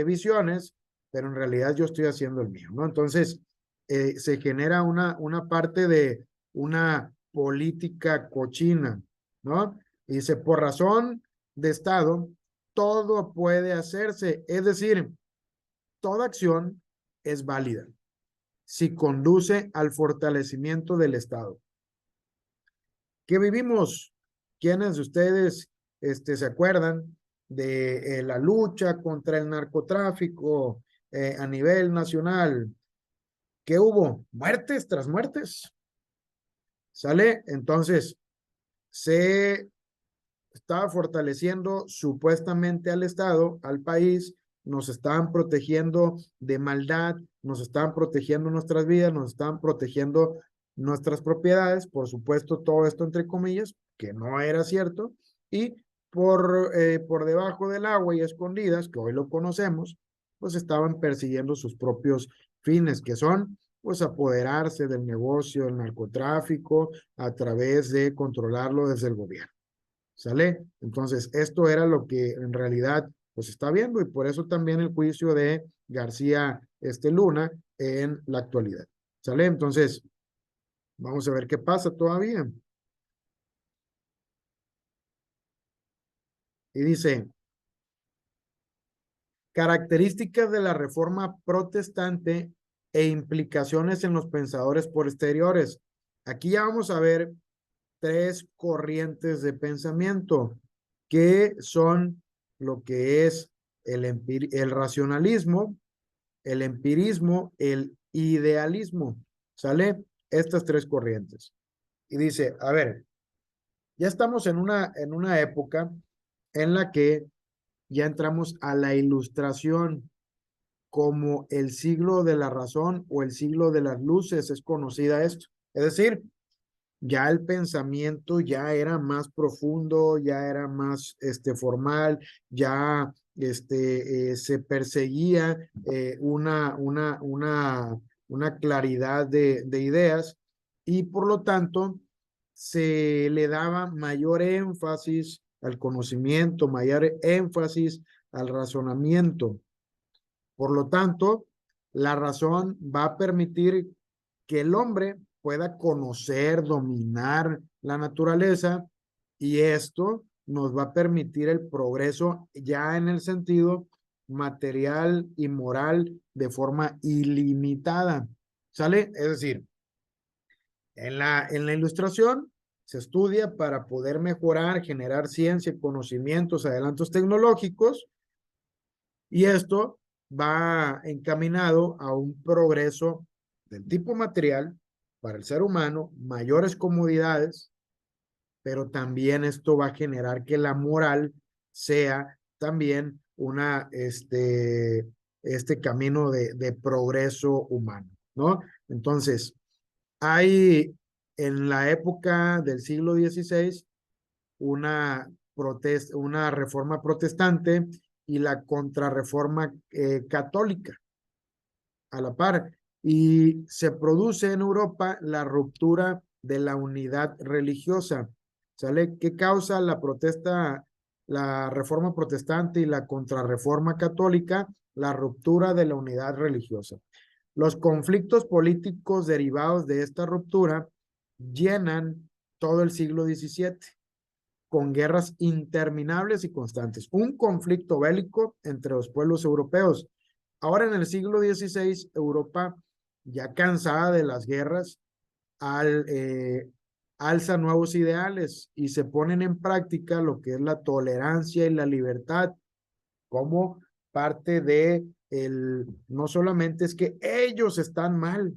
Speaker 1: visiones, pero en realidad yo estoy haciendo el mío, ¿no? Entonces, se genera una parte de una política cochina, ¿no? Y dice, por razón de Estado, todo puede hacerse, es decir, toda acción es válida si conduce al fortalecimiento del Estado. ¿Qué vivimos? ¿Quiénes de ustedes se acuerdan de la lucha contra el narcotráfico a nivel nacional? ¿Qué hubo? Muertes tras muertes. ¿Sale? Entonces, se estaba fortaleciendo supuestamente al Estado, al país, nos estaban protegiendo de maldad, nos estaban protegiendo nuestras vidas, nos estaban protegiendo nuestras propiedades, por supuesto, todo esto entre comillas, que no era cierto, y por debajo del agua y escondidas, que hoy lo conocemos, pues estaban persiguiendo sus propios fines, que son pues apoderarse del negocio del narcotráfico a través de controlarlo desde el gobierno. ¿Sale? Entonces, esto era lo que en realidad pues está viendo y por eso también el juicio de García Luna en la actualidad. ¿Sale? Entonces, vamos a ver qué pasa todavía. Y dice, características de la reforma protestante e implicaciones en los pensadores posteriores. Aquí ya vamos a ver tres corrientes de pensamiento que son lo que es el racionalismo, el empirismo, el idealismo. ¿Sale? Estas tres corrientes. Y dice, a ver, ya estamos en una época en la que ya entramos a la ilustración como el siglo de la razón o el siglo de las luces, es conocida esto. Es decir, ya el pensamiento ya era más profundo, ya era más formal, ya se perseguía una claridad de ideas y por lo tanto se le daba mayor énfasis al conocimiento, mayor énfasis al razonamiento. Por lo tanto, la razón va a permitir que el hombre pueda conocer, dominar la naturaleza y esto nos va a permitir el progreso ya en el sentido material y moral de forma ilimitada. ¿Sale? Es decir, en la ilustración se estudia para poder mejorar, generar ciencia, conocimientos, adelantos tecnológicos y esto va encaminado a un progreso del tipo material para el ser humano, mayores comodidades, pero también esto va a generar que la moral sea también este camino de progreso humano, ¿no? Entonces, hay en la época del siglo XVI una reforma protestante y la contrarreforma católica a la par. Y se produce en Europa la ruptura de la unidad religiosa. ¿Sale? ¿Qué causa la protesta, la reforma protestante y la contrarreforma católica? La ruptura de la unidad religiosa. Los conflictos políticos derivados de esta ruptura llenan todo el siglo XVII con guerras interminables y constantes. Un conflicto bélico entre los pueblos europeos. Ahora en el siglo XVI, Europa, ya cansada de las guerras, alza nuevos ideales y se ponen en práctica lo que es la tolerancia y la libertad como parte de no solamente es que ellos están mal,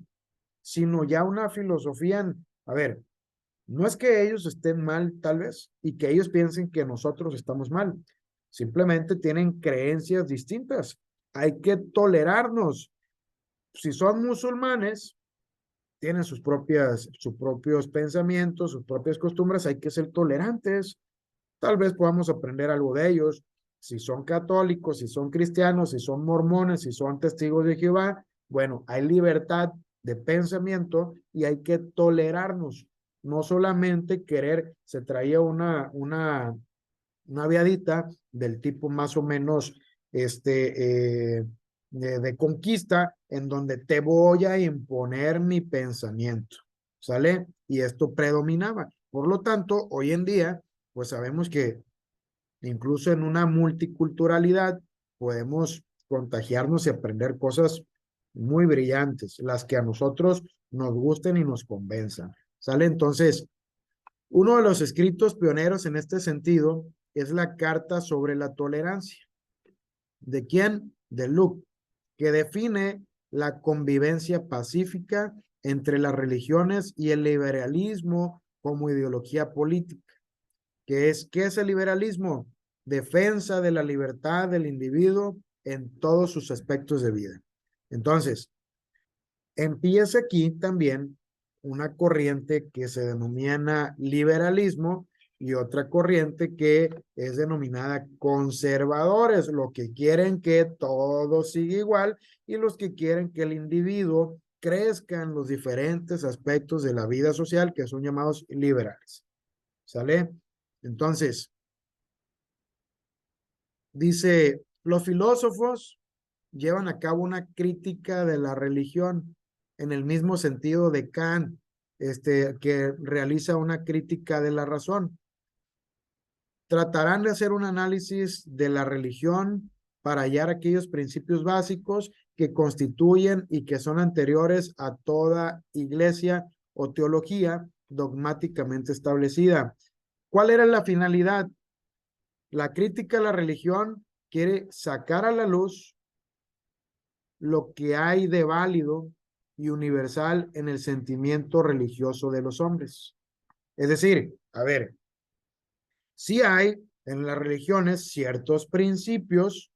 Speaker 1: sino ya una filosofía, a ver, no es que ellos estén mal, tal vez, y que ellos piensen que nosotros estamos mal. Simplemente tienen creencias distintas. Hay que tolerarnos. Si son musulmanes, tienen sus propios pensamientos, sus propias costumbres. Hay que ser tolerantes. Tal vez podamos aprender algo de ellos. Si son católicos, si son cristianos, si son mormones, si son testigos de Jehová, bueno, hay libertad de pensamiento y hay que tolerarnos. No solamente querer, se traía una viadita del tipo más o menos de conquista, en donde te voy a imponer mi pensamiento, ¿sale? Y esto predominaba. Por lo tanto, hoy en día, pues sabemos que incluso en una multiculturalidad podemos contagiarnos y aprender cosas muy brillantes, las que a nosotros nos gusten y nos convenzan, ¿sale? Entonces, uno de los escritos pioneros en este sentido es la Carta sobre la Tolerancia. ¿De quién? De Luke, que define la convivencia pacífica entre las religiones y el liberalismo como ideología política. ¿Qué es el liberalismo? Defensa de la libertad del individuo en todos sus aspectos de vida. Entonces, empieza aquí también una corriente que se denomina liberalismo y otra corriente que es denominada conservadores, los que quieren que todo siga igual y los que quieren que el individuo crezca en los diferentes aspectos de la vida social que son llamados liberales. ¿Sale? Entonces, dice, los filósofos llevan a cabo una crítica de la religión en el mismo sentido de Kant, que realiza una crítica de la razón. Tratarán de hacer un análisis de la religión para hallar aquellos principios básicos que constituyen y que son anteriores a toda iglesia o teología dogmáticamente establecida. ¿Cuál era la finalidad? La crítica a la religión quiere sacar a la luz lo que hay de válido y universal en el sentimiento religioso de los hombres. Es decir, a ver, sí hay en las religiones ciertos principios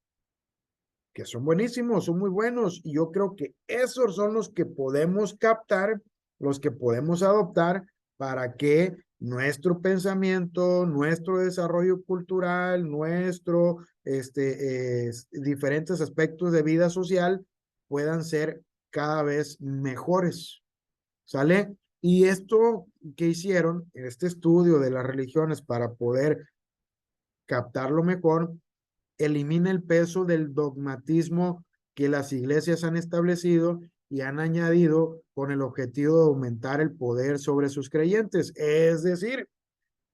Speaker 1: que son buenísimos, son muy buenos, y yo creo que esos son los que podemos captar, los que podemos adoptar para que nuestro pensamiento, nuestro desarrollo cultural, diferentes aspectos de vida social puedan ser cada vez mejores, ¿sale? Y esto que hicieron, este estudio de las religiones para poder captarlo mejor, elimina el peso del dogmatismo que las iglesias han establecido y han añadido con el objetivo de aumentar el poder sobre sus creyentes. Es decir,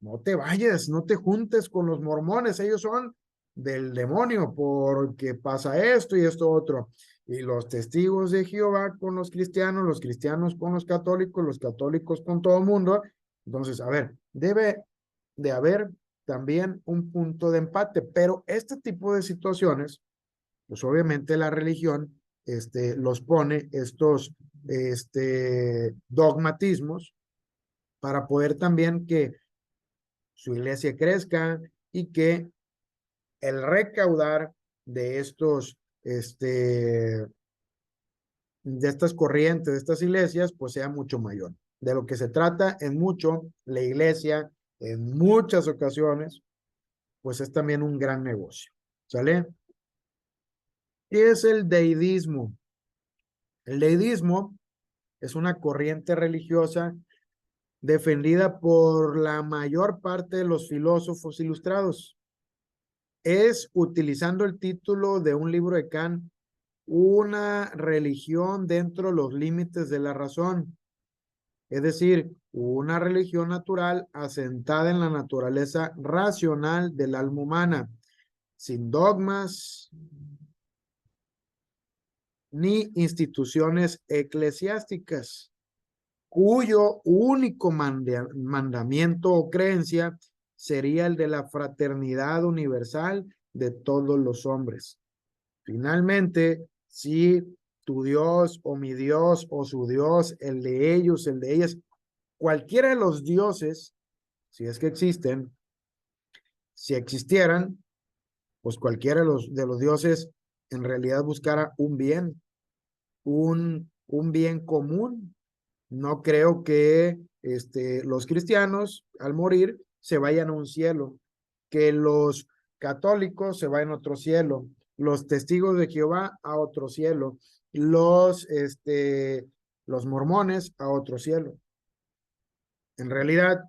Speaker 1: no te vayas, no te juntes con los mormones, ellos son del demonio porque pasa esto y esto otro. Y los testigos de Jehová con los cristianos con los católicos con todo el mundo. Entonces, a ver, debe de haber también un punto de empate, pero este tipo de situaciones pues obviamente la religión los pone estos dogmatismos para poder también que su iglesia crezca y que el recaudar de de estas corrientes, de estas iglesias, pues sea mucho mayor. De lo que se trata en mucho, la iglesia, en muchas ocasiones, pues es también un gran negocio. ¿Sale? ¿Qué es el deidismo? El deidismo es una corriente religiosa defendida por la mayor parte de los filósofos ilustrados. Es, utilizando el título de un libro de Kant, una religión dentro de los límites de la razón. Es decir, una religión natural asentada en la naturaleza racional del alma humana, sin dogmas ni instituciones eclesiásticas, cuyo único mandamiento o creencia sería el de la fraternidad universal de todos los hombres. Finalmente, si tu Dios o mi Dios o su Dios, el de ellos, el de ellas, cualquiera de los dioses, si es que existen, si existieran, pues cualquiera de los dioses en realidad buscara un bien, un bien común. No creo que los cristianos al morir se vayan a un cielo, que los católicos se vayan a otro cielo, los testigos de Jehová a otro cielo, los mormones a otro cielo. En realidad,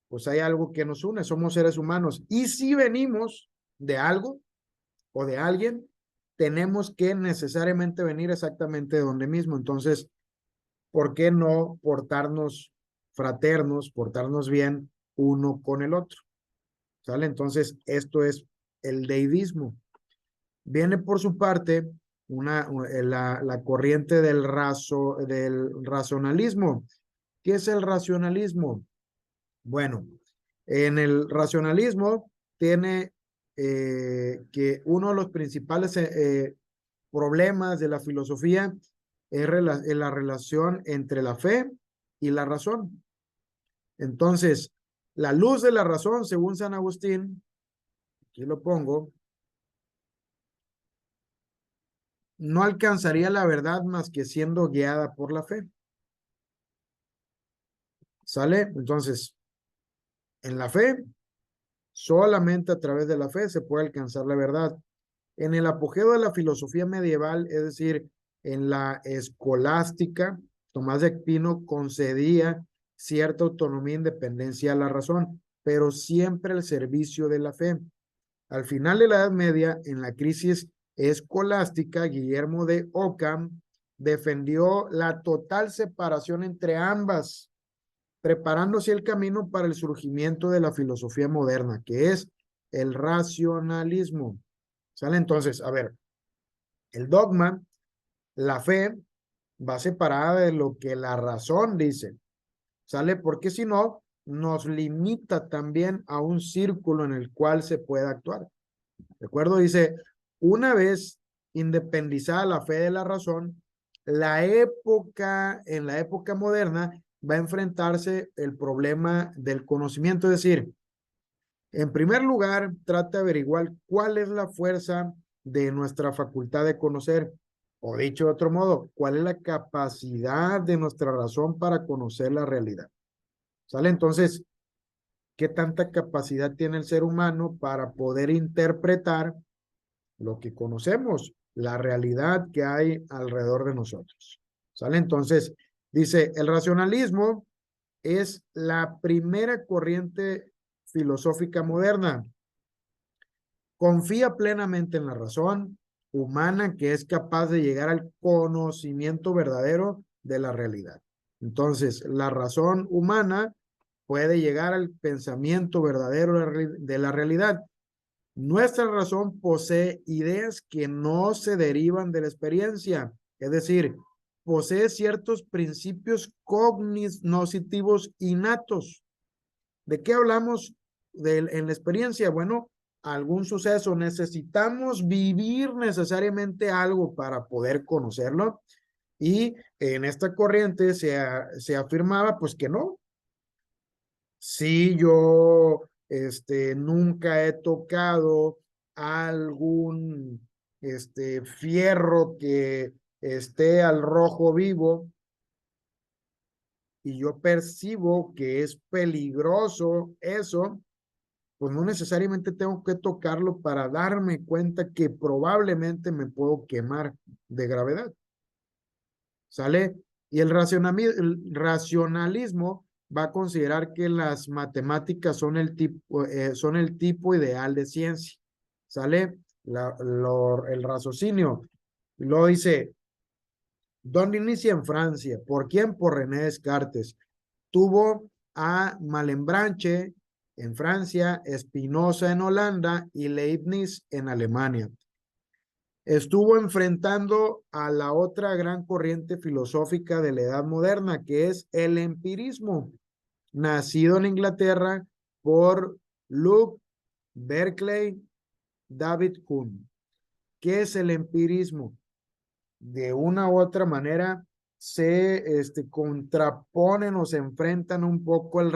Speaker 1: pues hay algo que nos une, somos seres humanos. Y si venimos de algo o de alguien, tenemos que necesariamente venir exactamente de donde mismo. Entonces, ¿por qué no portarnos fraternos, portarnos bien uno con el otro? ¿Sale? Entonces, esto es el deidismo. Viene por su parte la corriente del racionalismo. ¿Qué es el racionalismo? Bueno, en el racionalismo tiene que uno de los principales problemas de la filosofía es la relación entre la fe y la razón. Entonces, la luz de la razón, según San Agustín, aquí lo pongo, no alcanzaría la verdad más que siendo guiada por la fe. ¿Sale? Entonces, en la fe, solamente a través de la fe se puede alcanzar la verdad. En el apogeo de la filosofía medieval, es decir, en la escolástica, Tomás de Aquino concedía cierta autonomía e independencia a la razón, pero siempre al servicio de la fe. Al final de la Edad Media, en la crisis escolástica, Guillermo de Ockham defendió la total separación entre ambas, preparándose el camino para el surgimiento de la filosofía moderna, que es el racionalismo. ¿Sale? Entonces, a ver, el dogma, la fe, va separada de lo que la razón dice. ¿Sale? Porque si no, nos limita también a un círculo en el cual se puede actuar. ¿De acuerdo? Dice, una vez independizada la fe de la razón, en la época moderna, va a enfrentarse el problema del conocimiento. Es decir, en primer lugar, trata de averiguar cuál es la fuerza de nuestra facultad de conocer, o dicho de otro modo, cuál es la capacidad de nuestra razón para conocer la realidad. ¿Sale? Entonces, ¿qué tanta capacidad tiene el ser humano para poder interpretar lo que conocemos, la realidad que hay alrededor de nosotros? ¿Sale? Entonces, dice, el racionalismo es la primera corriente filosófica moderna. Confía plenamente en la razón humana que es capaz de llegar al conocimiento verdadero de la realidad. Entonces, la razón humana puede llegar al pensamiento verdadero de la realidad. Nuestra razón posee ideas que no se derivan de la experiencia, es decir, posee ciertos principios cognitivos innatos. ¿De qué hablamos en la experiencia? Bueno, algún suceso, necesitamos vivir necesariamente algo para poder conocerlo. Y en esta corriente se afirmaba pues que no. Si yo nunca he tocado algún fierro que esté al rojo vivo y yo percibo que es peligroso eso, pues no necesariamente tengo que tocarlo para darme cuenta que probablemente me puedo quemar de gravedad. ¿Sale? Y el racionalismo va a considerar que las matemáticas son el tipo ideal de ciencia. ¿Sale? El raciocinio. Lo dice, ¿dónde inicia? En Francia. ¿Por quién? Por René Descartes. Tuvo a Malebranche en Francia, Spinoza en Holanda y Leibniz en Alemania. Estuvo enfrentando a la otra gran corriente filosófica de la Edad Moderna, que es el empirismo, nacido en Inglaterra por Luke Berkeley, David Hume. ¿Qué es el empirismo? De una u otra manera se contraponen o se enfrentan un poco el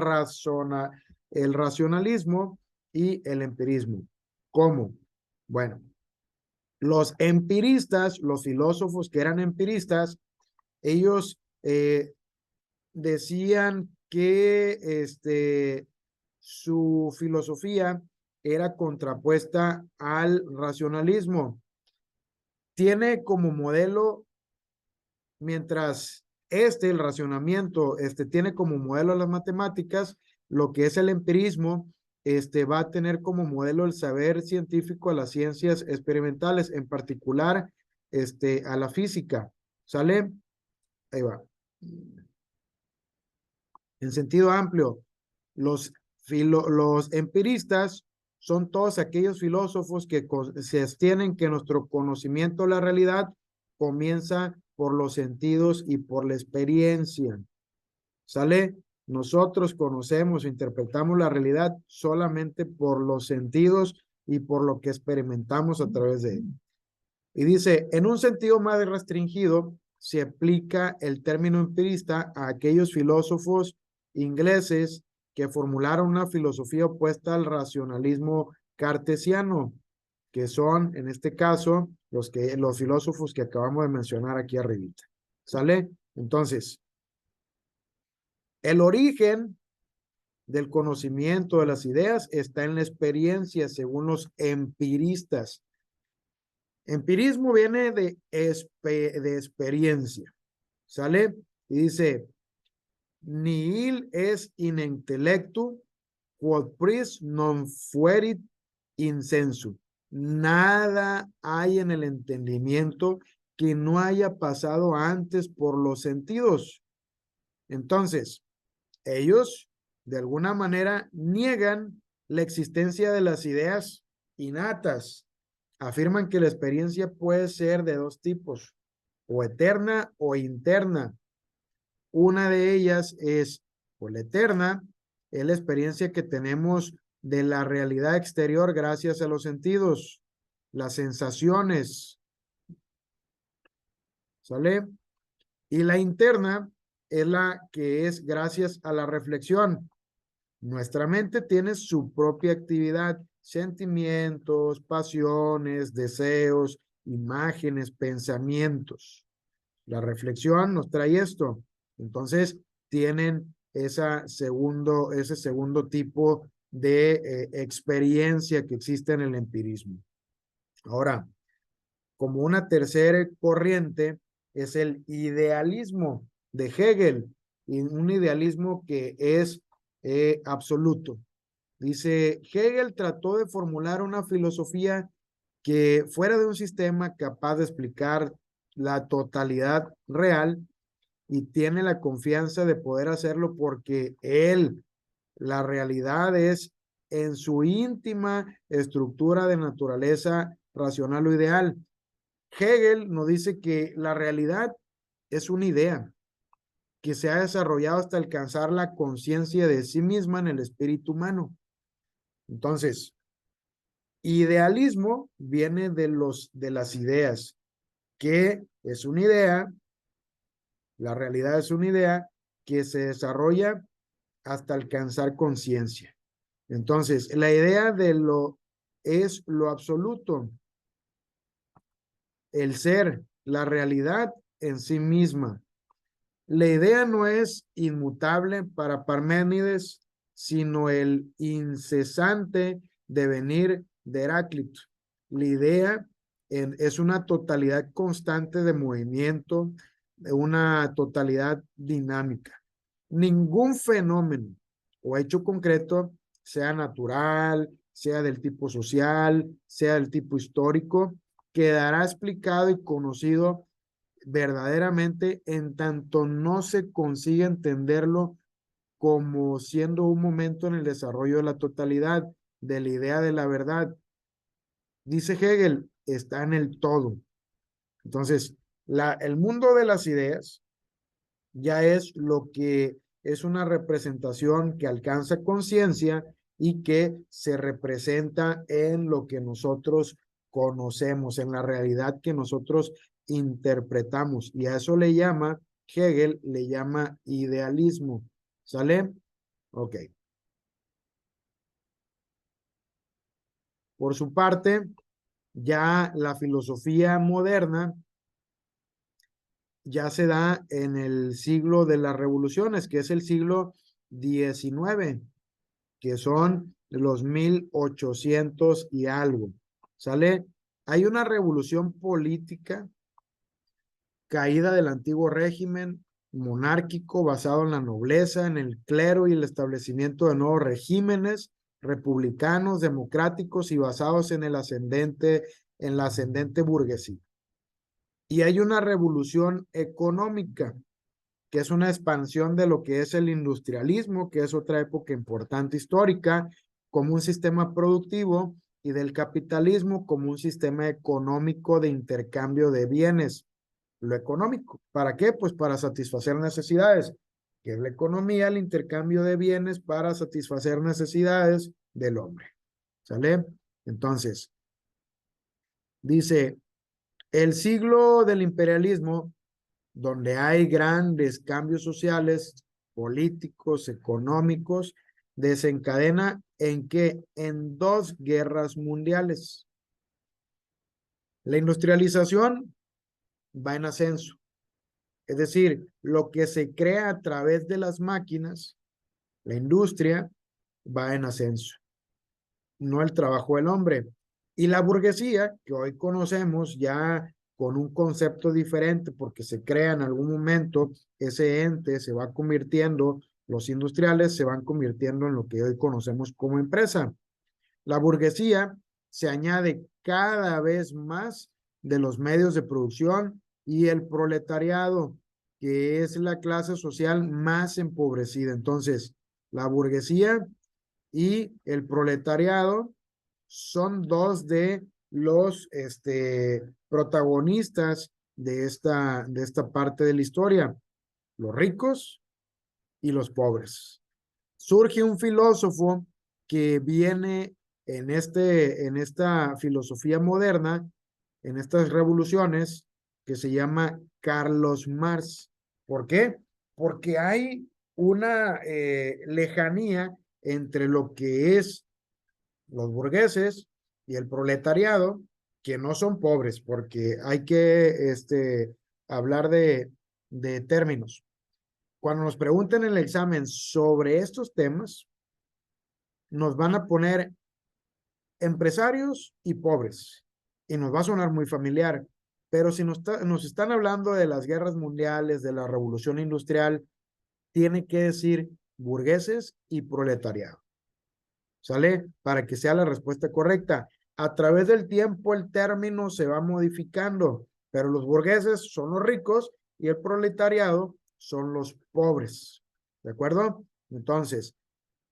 Speaker 1: racionalismo y el empirismo. ¿Cómo? Bueno, los empiristas, los filósofos que eran empiristas, ellos decían que su filosofía era contrapuesta al racionalismo. Tiene como modelo, mientras el racionamiento, tiene como modelo las matemáticas, lo que es el empirismo, va a tener como modelo el saber científico a las ciencias experimentales, en particular, a la física. ¿Sale? Ahí va. En sentido amplio, los empiristas son todos aquellos filósofos que se sostienen que nuestro conocimiento de la realidad comienza por los sentidos y por la experiencia. ¿Sale? Nosotros conocemos e interpretamos la realidad solamente por los sentidos y por lo que experimentamos a través de él. Y dice, en un sentido más restringido, se aplica el término empirista a aquellos filósofos ingleses que formularon una filosofía opuesta al racionalismo cartesiano, que son, en este caso, los filósofos que acabamos de mencionar aquí arribita. ¿Sale? Entonces, el origen del conocimiento de las ideas está en la experiencia, según los empiristas. Empirismo viene de experiencia, ¿sale? Y dice, nihil es in intellectu, quod pris non fuerit insensu. Nada hay en el entendimiento que no haya pasado antes por los sentidos. Entonces, ellos, de alguna manera, niegan la existencia de las ideas innatas. Afirman que la experiencia puede ser de dos tipos, o eterna o interna. Una de ellas es, o la eterna, es la experiencia que tenemos de la realidad exterior gracias a los sentidos, las sensaciones, ¿sale? Y la interna es la que es gracias a la reflexión. Nuestra mente tiene su propia actividad, sentimientos, pasiones, deseos, imágenes, pensamientos. La reflexión nos trae esto. Entonces, tienen ese segundo tipo de experiencia que existe en el empirismo. Ahora, como una tercera corriente es el idealismo de Hegel, y un idealismo que es absoluto. Dice, Hegel trató de formular una filosofía que fuera de un sistema capaz de explicar la totalidad real y tiene la confianza de poder hacerlo porque la realidad es en su íntima estructura de naturaleza racional o ideal. Hegel nos dice que la realidad es una idea que se ha desarrollado hasta alcanzar la conciencia de sí misma en el espíritu humano. Entonces, Idealismo viene de las ideas, que es una idea, la realidad es una idea que se desarrolla hasta alcanzar conciencia. Entonces, la idea de lo es lo absoluto, el ser, la realidad en sí misma. La idea no es inmutable para Parménides, sino el incesante devenir de Heráclito. La idea es una totalidad constante de movimiento, una totalidad dinámica. Ningún fenómeno o hecho concreto, sea natural, sea del tipo social, sea del tipo histórico, quedará explicado y conocido verdaderamente en tanto no se consigue entenderlo como siendo un momento en el desarrollo de la totalidad, de la idea de la verdad. Dice Hegel, está en el todo. Entonces, el mundo de las ideas ya es lo que es una representación que alcanza conciencia y que se representa en lo que nosotros conocemos, en la realidad que nosotros interpretamos. Y a eso le llama, Hegel le llama idealismo. ¿Sale? Ok. Por su parte, ya la filosofía moderna ya se da en el siglo de las revoluciones, que es el siglo XIX, que son los 1800 y algo. ¿Sale? Hay una revolución política, caída del antiguo régimen monárquico basado en la nobleza, en el clero y el establecimiento de nuevos regímenes republicanos, democráticos y basados en la ascendente burguesía. Y hay una revolución económica, que es una expansión de lo que es el industrialismo, que es otra época importante histórica, como un sistema productivo, y del capitalismo como un sistema económico de intercambio de bienes. Lo económico, ¿para qué? Pues para satisfacer necesidades, que es la economía, el intercambio de bienes para satisfacer necesidades del hombre. ¿Sale? Entonces, dice, el siglo del imperialismo, donde hay grandes cambios sociales, políticos, económicos, desencadena en que en dos guerras mundiales. La industrialización va en ascenso, es decir, lo que se crea a través de las máquinas, la industria va en ascenso, no el trabajo del hombre. Y la burguesía, que hoy conocemos ya con un concepto diferente, porque se crea en algún momento ese ente, se va convirtiendo, los industriales se van convirtiendo en lo que hoy conocemos como empresa. La burguesía se añade cada vez más de los medios de producción y el proletariado, que es la clase social más empobrecida. Entonces, la burguesía y el proletariado son dos de los protagonistas de esta parte de la historia, los ricos y los pobres. Surge un filósofo que viene en esta filosofía moderna, en estas revoluciones, que se llama Carlos Marx. ¿Por qué? Porque hay una lejanía entre lo que es los burgueses y el proletariado, que no son pobres, porque hay que hablar de términos. Cuando nos pregunten en el examen sobre estos temas, nos van a poner empresarios y pobres, y nos va a sonar muy familiar, pero si nos están hablando de las guerras mundiales, de la revolución industrial, tiene que decir burgueses y proletariado. ¿Sale? Para que sea la respuesta correcta. A través del tiempo el término se va modificando, pero los burgueses son los ricos y el proletariado son los pobres. ¿De acuerdo? Entonces,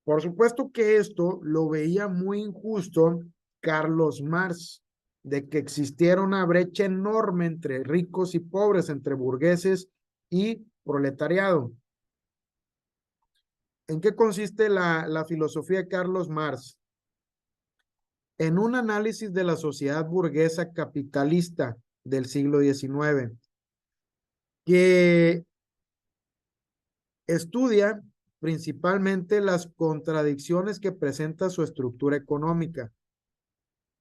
Speaker 1: por supuesto que esto lo veía muy injusto Carlos Marx, de que existiera una brecha enorme entre ricos y pobres, entre burgueses y proletariado. ¿En qué consiste la filosofía de Carlos Marx? en un análisis de la sociedad burguesa capitalista del siglo XIX, que estudia principalmente las contradicciones que presenta su estructura económica.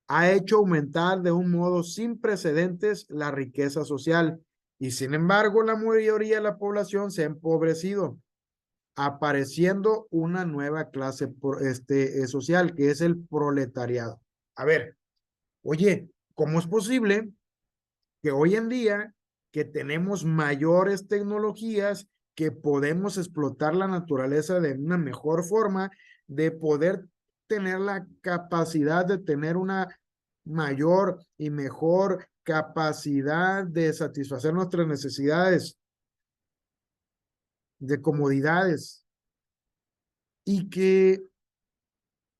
Speaker 1: Ha hecho aumentar de un modo sin precedentes la riqueza social y sin embargo la mayoría de la población se ha empobrecido, apareciendo una nueva clase social que es el proletariado. A ver, oye, ¿cómo es posible que hoy en día que tenemos mayores tecnologías, que podemos explotar la naturaleza de una mejor forma, de poder tener la capacidad de tener una mayor y mejor capacidad de satisfacer nuestras necesidades, de comodidades, y que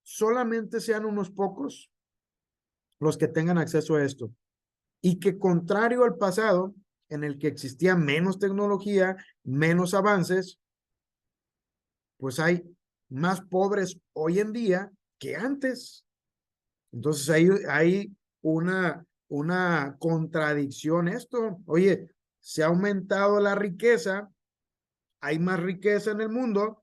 Speaker 1: solamente sean unos pocos los que tengan acceso a esto? Y que contrario al pasado, en el que existía menos tecnología, menos avances, pues hay más pobres hoy en día que antes. Entonces hay una contradicción esto. Oye, se ha aumentado la riqueza, hay más riqueza en el mundo,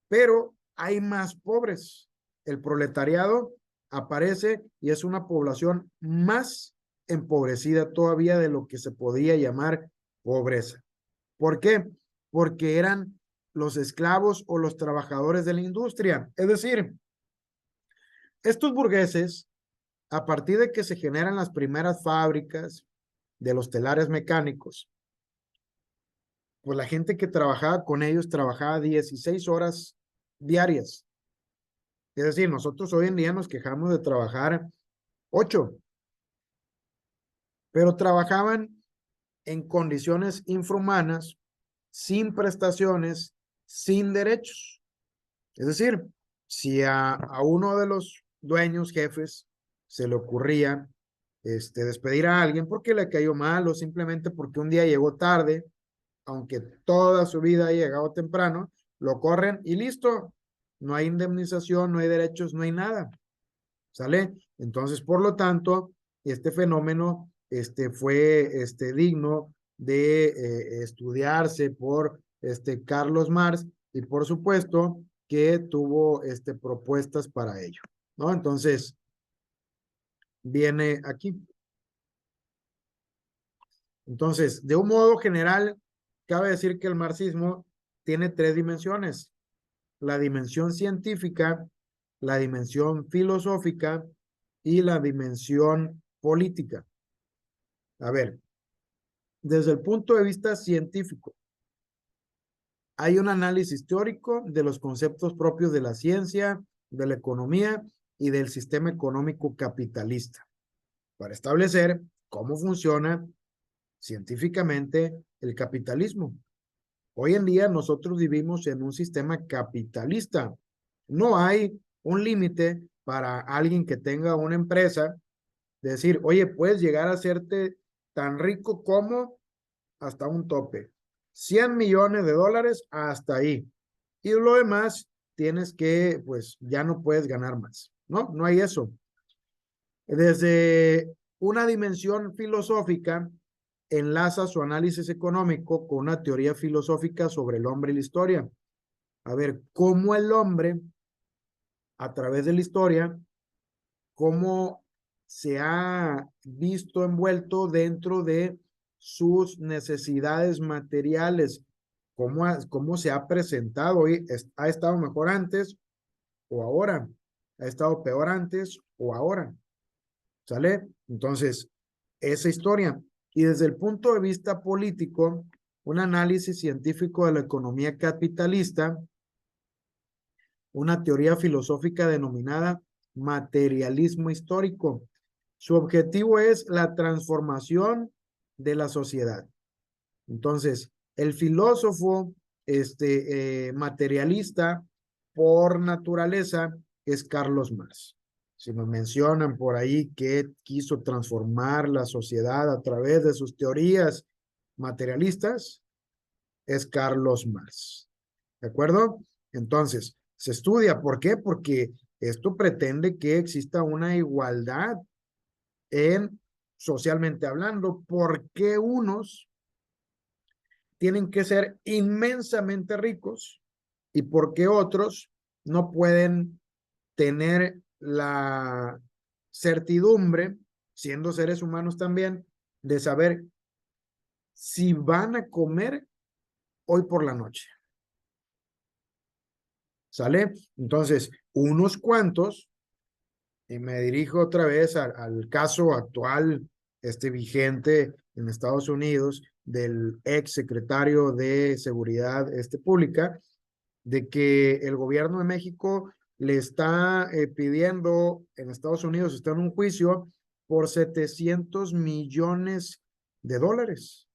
Speaker 1: pero hay más pobres. El proletariado aparece y es una población más empobrecida todavía de lo que se podría llamar pobreza. ¿Por qué? Porque eran los esclavos o los trabajadores de la industria. Es decir, estos burgueses, a partir de que se generan las primeras fábricas de los telares mecánicos, pues la gente que trabajaba con ellos trabajaba 16 horas diarias. Es decir, nosotros hoy en día nos quejamos de trabajar 8, pero trabajaban en condiciones infrahumanas, sin prestaciones, sin derechos. Es decir, si a uno de los dueños, jefes, se le ocurría despedir a alguien porque le cayó mal o simplemente porque un día llegó tarde, aunque toda su vida ha llegado temprano, lo corren y listo. No hay indemnización, no hay derechos, no hay nada. ¿Sale? Entonces, por lo tanto, este fenómeno fue digno de estudiarse por Carlos Marx y por supuesto que tuvo propuestas para ello, ¿no? Entonces, viene aquí. Entonces, de un modo general, cabe decir que el marxismo tiene 3 dimensiones: la dimensión científica, la dimensión filosófica y la dimensión política. A ver, desde el punto de vista científico, hay un análisis teórico de los conceptos propios de la ciencia, de la economía y del sistema económico capitalista para establecer cómo funciona científicamente el capitalismo. Hoy en día nosotros vivimos en un sistema capitalista. No hay un límite para alguien que tenga una empresa de decir, oye, puedes llegar a hacerte tan rico como hasta un tope. 100 millones de dólares hasta ahí. Y lo demás tienes que, pues ya no puedes ganar más. No, no hay eso. Desde una dimensión filosófica, enlaza su análisis económico con una teoría filosófica sobre el hombre y la historia. A ver, cómo el hombre, a través de la historia, cómo se ha visto envuelto dentro de sus necesidades materiales, cómo se ha presentado, ha estado mejor antes o ahora, ha estado peor antes o ahora, ¿sale? Entonces, esa historia. Y desde el punto de vista político, un análisis científico de la economía capitalista, una teoría filosófica denominada materialismo histórico. Su objetivo es la transformación de la sociedad. Entonces, el filósofo materialista por naturaleza es Carlos Marx. Si nos mencionan por ahí que quiso transformar la sociedad a través de sus teorías materialistas, es Carlos Marx. ¿De acuerdo? Entonces, se estudia. ¿Por qué? Porque esto pretende que exista una igualdad en socialmente hablando. ¿Por qué unos tienen que ser inmensamente ricos y por qué otros no pueden tener la certidumbre, siendo seres humanos también, de saber si van a comer hoy por la noche? ¿Sale? Entonces, unos cuantos, y me dirijo otra vez al caso actual, vigente en Estados Unidos, del ex secretario de Seguridad Pública, de que el gobierno de México le está pidiendo, en Estados Unidos está en un juicio por 700 millones de dólares.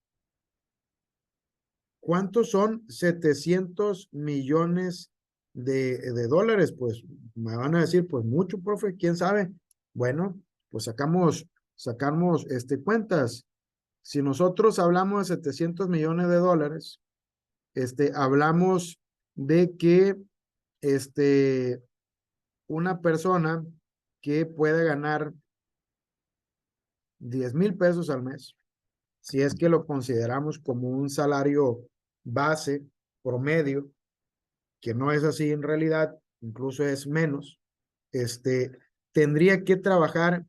Speaker 1: ¿Cuántos son 700 millones de dólares? Pues me van a decir, pues mucho, profe, ¿quién sabe? Bueno, pues sacamos cuentas. Si nosotros hablamos de 700 millones de dólares, hablamos de que una persona que puede ganar 10,000 pesos al mes, si es que lo consideramos como un salario base promedio, que no es así en realidad, incluso es menos, tendría que trabajar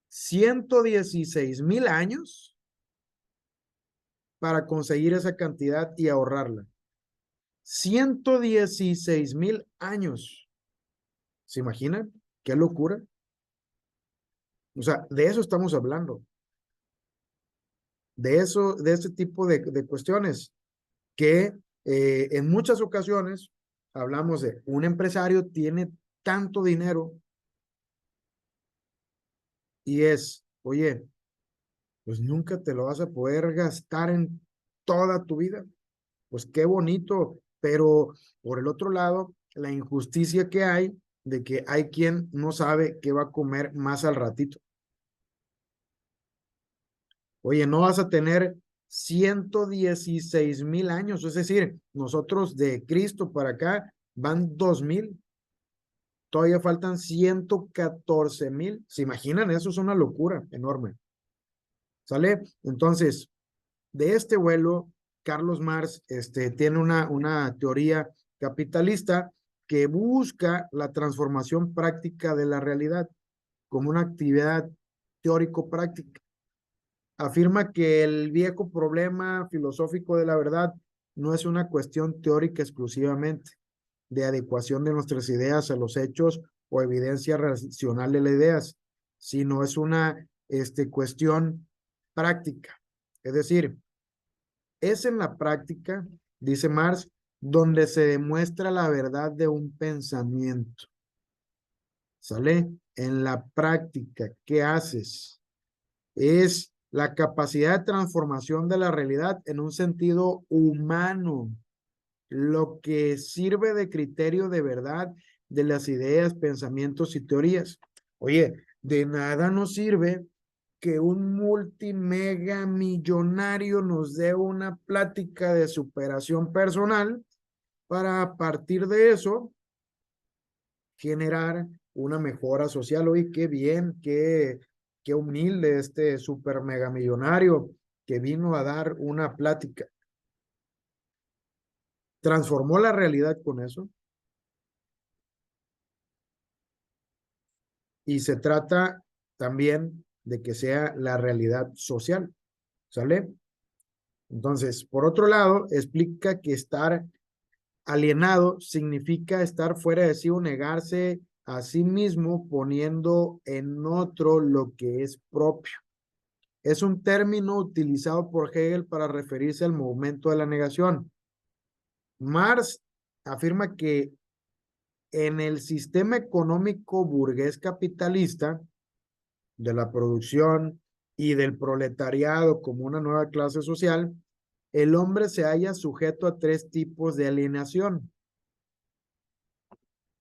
Speaker 1: 116,000 años para conseguir esa cantidad y ahorrarla. 116,000 años. ¿Se imaginan? ¡Qué locura! O sea, de eso estamos hablando. De eso, de este tipo de cuestiones que en muchas ocasiones hablamos de un empresario tiene tanto dinero y oye, pues nunca te lo vas a poder gastar en toda tu vida. Pues qué bonito, pero por el otro lado, la injusticia que hay de que hay quien no sabe qué va a comer más al ratito. Oye, no vas a tener 116,000 años, es decir, nosotros de Cristo para acá van 2,000, todavía faltan 114,000. ¿Se imaginan? Eso es una locura enorme. ¿Sale? Entonces, de este vuelo, Carlos Marx tiene una teoría capitalista que busca la transformación práctica de la realidad como una actividad teórico-práctica. Afirma que el viejo problema filosófico de la verdad no es una cuestión teórica exclusivamente, de adecuación de nuestras ideas a los hechos o evidencia racional de las ideas, sino es una cuestión práctica. Es decir, es en la práctica, dice Marx, donde se demuestra la verdad de un pensamiento. ¿Sale? En la práctica, ¿qué haces? Es la capacidad de transformación de la realidad en un sentido humano, lo que sirve de criterio de verdad de las ideas, pensamientos y teorías. Oye, de nada nos sirve que un multimega millonario nos dé una plática de superación personal para a partir de eso generar una mejora social. Oye, qué bien, qué humilde este super mega millonario que vino a dar una plática. ¿Transformó la realidad con eso? Y se trata también de que sea la realidad social, ¿sale? Entonces, por otro lado, explica que estar alienado significa estar fuera de sí o negarse a sí mismo poniendo en otro lo que es propio. Es un término utilizado por Hegel para referirse al movimiento de la negación. Marx afirma que en el sistema económico burgués capitalista de la producción y del proletariado como una nueva clase social, el hombre se halla sujeto a tres tipos de alienación: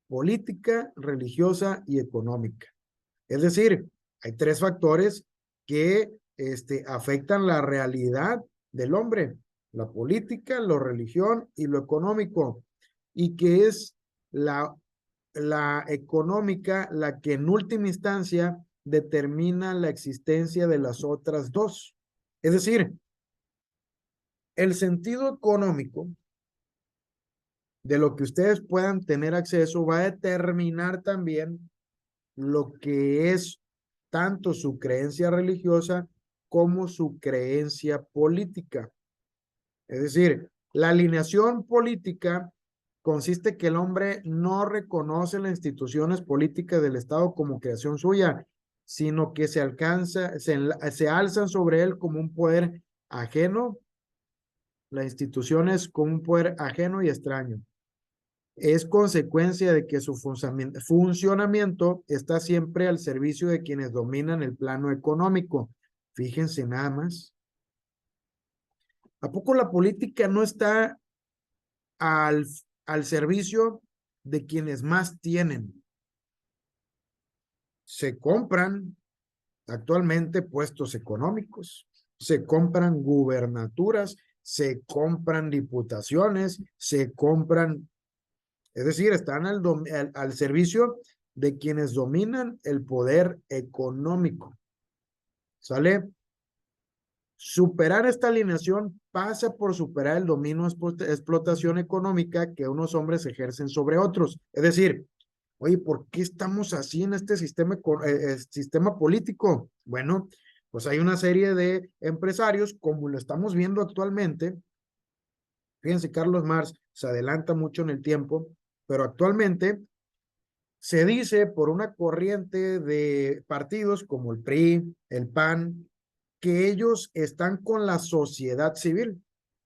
Speaker 1: política, religiosa y económica. Es decir, hay tres factores que afectan la realidad del hombre: la política, la religión y lo económico, y que es la la económica la que en última instancia determina la existencia de las otras dos. Es decir, el sentido económico de lo que ustedes puedan tener acceso va a determinar también lo que es tanto su creencia religiosa como su creencia política. Es decir, la alineación política consiste que el hombre no reconoce las instituciones políticas del Estado como creación suya, sino que se alzan sobre él como un poder ajeno, las instituciones como un poder ajeno y extraño. Es consecuencia de que su funcionamiento está siempre al servicio de quienes dominan el plano económico. Fíjense nada más. ¿A poco la política no está al, al servicio de quienes más tienen? Se compran actualmente puestos económicos, se compran gubernaturas, se compran diputaciones, se compran, es decir, están al servicio de quienes dominan el poder económico. ¿Sale? Superar esta alineación pasa por superar el dominio explotación económica que unos hombres ejercen sobre otros. Es decir, oye, ¿por qué estamos así en este sistema político? Bueno, pues hay una serie de empresarios, como lo estamos viendo actualmente. Fíjense, Carlos Marx se adelanta mucho en el tiempo, pero actualmente se dice por una corriente de partidos como el PRI, el PAN, que ellos están con la sociedad civil,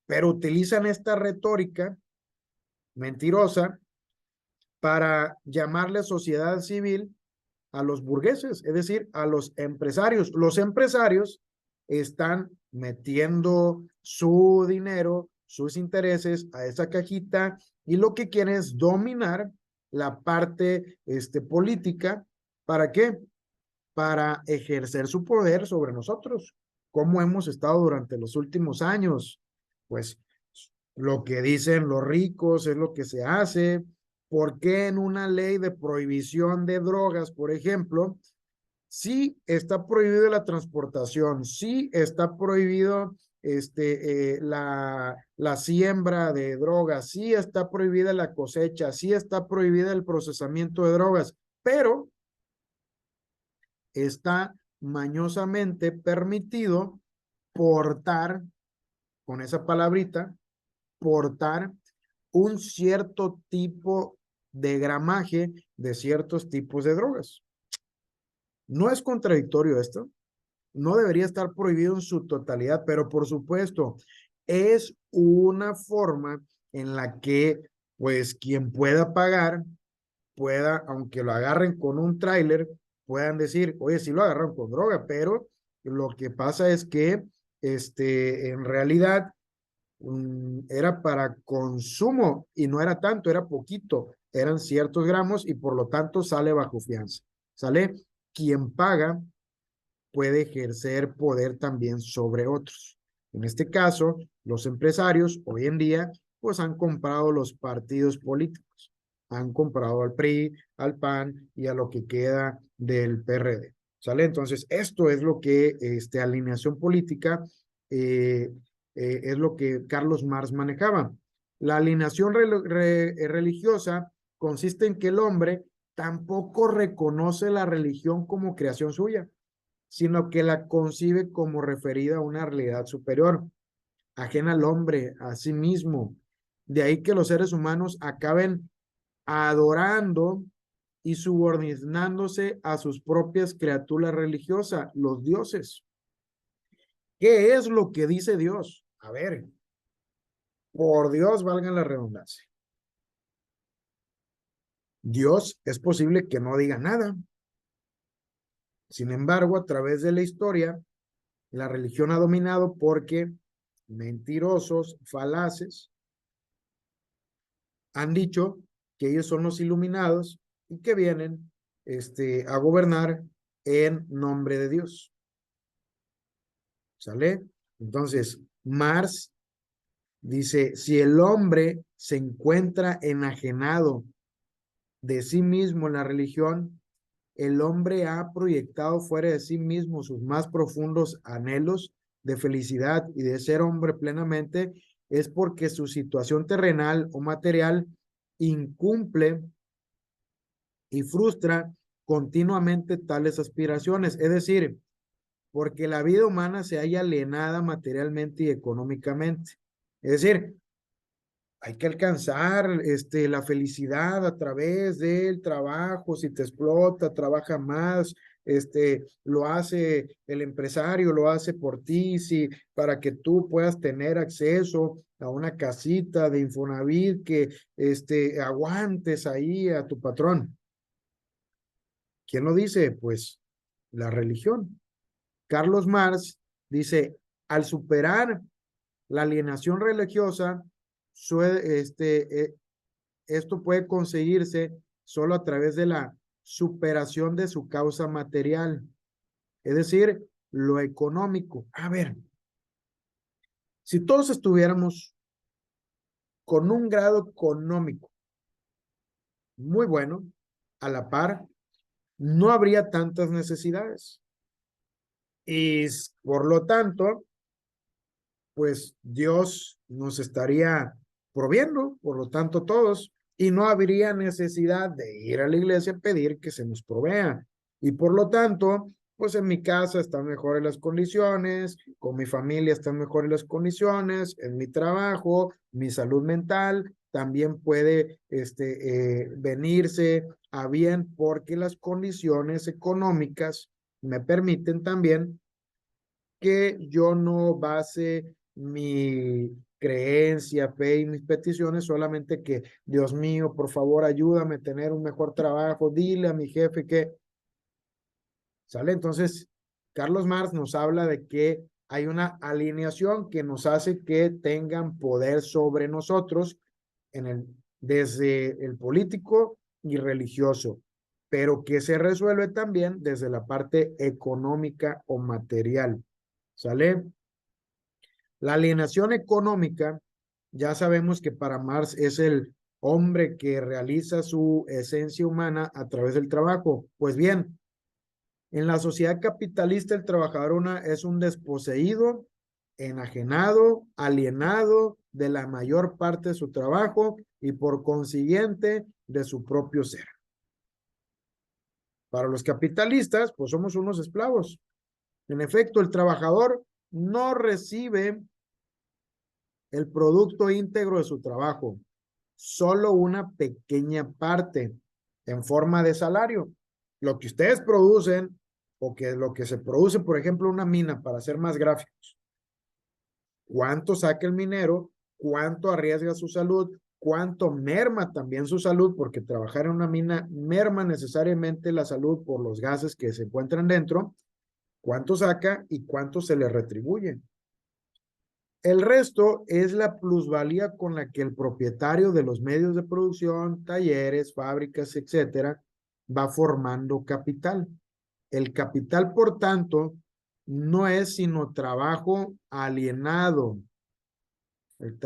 Speaker 1: pero utilizan esta retórica mentirosa para llamarle sociedad civil a los burgueses, es decir, a los empresarios. Los empresarios están metiendo su dinero, sus intereses a esa cajita y lo que quieren es dominar la parte política. ¿Para qué? Para ejercer su poder sobre nosotros. ¿Cómo hemos estado durante los últimos años? Pues lo que dicen los ricos es lo que se hace. ¿Por qué en una ley de prohibición de drogas, por ejemplo, sí está prohibido la transportación, sí está prohibido la siembra de drogas, sí está prohibida la cosecha, sí está prohibida el procesamiento de drogas, pero está mañosamente permitido portar, con esa palabrita, portar un cierto tipo de gramaje de ciertos tipos de drogas? ¿No es contradictorio esto? No debería estar prohibido en su totalidad, pero por supuesto, es una forma en la que, pues, quien pueda pagar, pueda, aunque lo agarren con un tráiler, puedan decir, oye, sí lo agarraron con droga, pero lo que pasa es que, en realidad, era para consumo y no era tanto, era poquito, eran ciertos gramos y por lo tanto sale bajo fianza. ¿Sale? Quien paga puede ejercer poder también sobre otros. En este caso, los empresarios hoy en día pues han comprado los partidos políticos, han comprado al PRI, al PAN y a lo que queda del PRD. ¿Sale? Entonces, esto es lo que alineación política es lo que Carlos Marx manejaba. La alineación religiosa consiste en que el hombre tampoco reconoce la religión como creación suya, sino que la concibe como referida a una realidad superior, ajena al hombre, a sí mismo. De ahí que los seres humanos acaben adorando y subordinándose a sus propias criaturas religiosas, los dioses. ¿Qué es lo que dice Dios? A ver, por Dios, valga la redundancia. Dios es posible que no diga nada. Sin embargo, a través de la historia, la religión ha dominado porque mentirosos, falaces, han dicho que ellos son los iluminados y que vienen a gobernar en nombre de Dios. ¿Sale? Entonces, Marx dice, si el hombre se encuentra enajenado de sí mismo en la religión, el hombre ha proyectado fuera de sí mismo sus más profundos anhelos de felicidad y de ser hombre plenamente, es porque su situación terrenal o material incumple y frustra continuamente tales aspiraciones. Es decir, porque la vida humana se halla alienada materialmente y económicamente. Es decir, hay que alcanzar la felicidad a través del trabajo. Si te explota, trabaja más, lo hace el empresario, lo hace por ti, sí, para que tú puedas tener acceso a una casita de Infonavit que aguantes ahí a tu patrón. ¿Quién lo dice? Pues la religión. Carlos Marx dice, al superar la alienación religiosa, esto puede conseguirse solo a través de la superación de su causa material, es decir, lo económico. A ver, si todos estuviéramos con un grado económico muy bueno, a la par, no habría tantas necesidades. Y por lo tanto, pues Dios nos estaría proviendo, por lo tanto todos, y no habría necesidad de ir a la iglesia a pedir que se nos provea. Y por lo tanto, pues en mi casa están mejores las condiciones, con mi familia están mejores las condiciones, en mi trabajo, mi salud mental también puede venirse a bien porque las condiciones económicas me permiten también que yo no base mi creencia, fe y mis peticiones solamente que, Dios mío, por favor, ayúdame a tener un mejor trabajo, dile a mi jefe que, ¿sale? Entonces, Carlos Marx nos habla de que hay una alineación que nos hace que tengan poder sobre nosotros desde el político y religioso, pero que se resuelve también desde la parte económica o material. ¿Sale? La alienación económica, ya sabemos que para Marx es el hombre que realiza su esencia humana a través del trabajo. Pues bien, en la sociedad capitalista el trabajador es un desposeído, enajenado, alienado de la mayor parte de su trabajo y por consiguiente de su propio ser. Para los capitalistas, pues somos unos esclavos. En efecto, el trabajador no recibe el producto íntegro de su trabajo, solo una pequeña parte en forma de salario. Lo que ustedes producen o que lo que se produce, por ejemplo, una mina para hacer más gráficos. ¿Cuánto saca el minero? ¿Cuánto arriesga su salud? ¿Cuánto merma también su salud? Porque trabajar en una mina merma necesariamente la salud por los gases que se encuentran dentro. ¿Cuánto saca y cuánto se le retribuye? El resto es la plusvalía con la que el propietario de los medios de producción, talleres, fábricas, etcétera, va formando capital. El capital, por tanto, no es sino trabajo alienado. El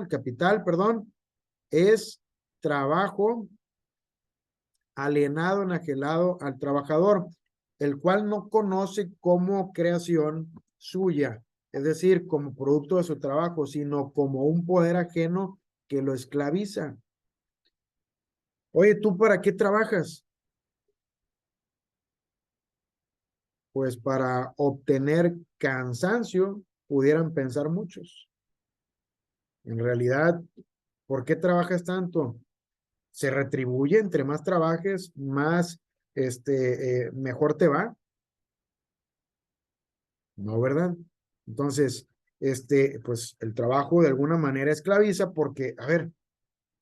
Speaker 1: capital, perdón, es trabajo alienado, enajenado al trabajador, el cual no conoce como creación suya, es decir, como producto de su trabajo, sino como un poder ajeno que lo esclaviza. Oye, ¿tú para qué trabajas? Pues para obtener cansancio, pudieran pensar muchos. En realidad, ¿por qué trabajas tanto? Se retribuye, entre más trabajes, más, mejor te va. ¿No, verdad? Entonces, pues el trabajo de alguna manera esclaviza porque, a ver,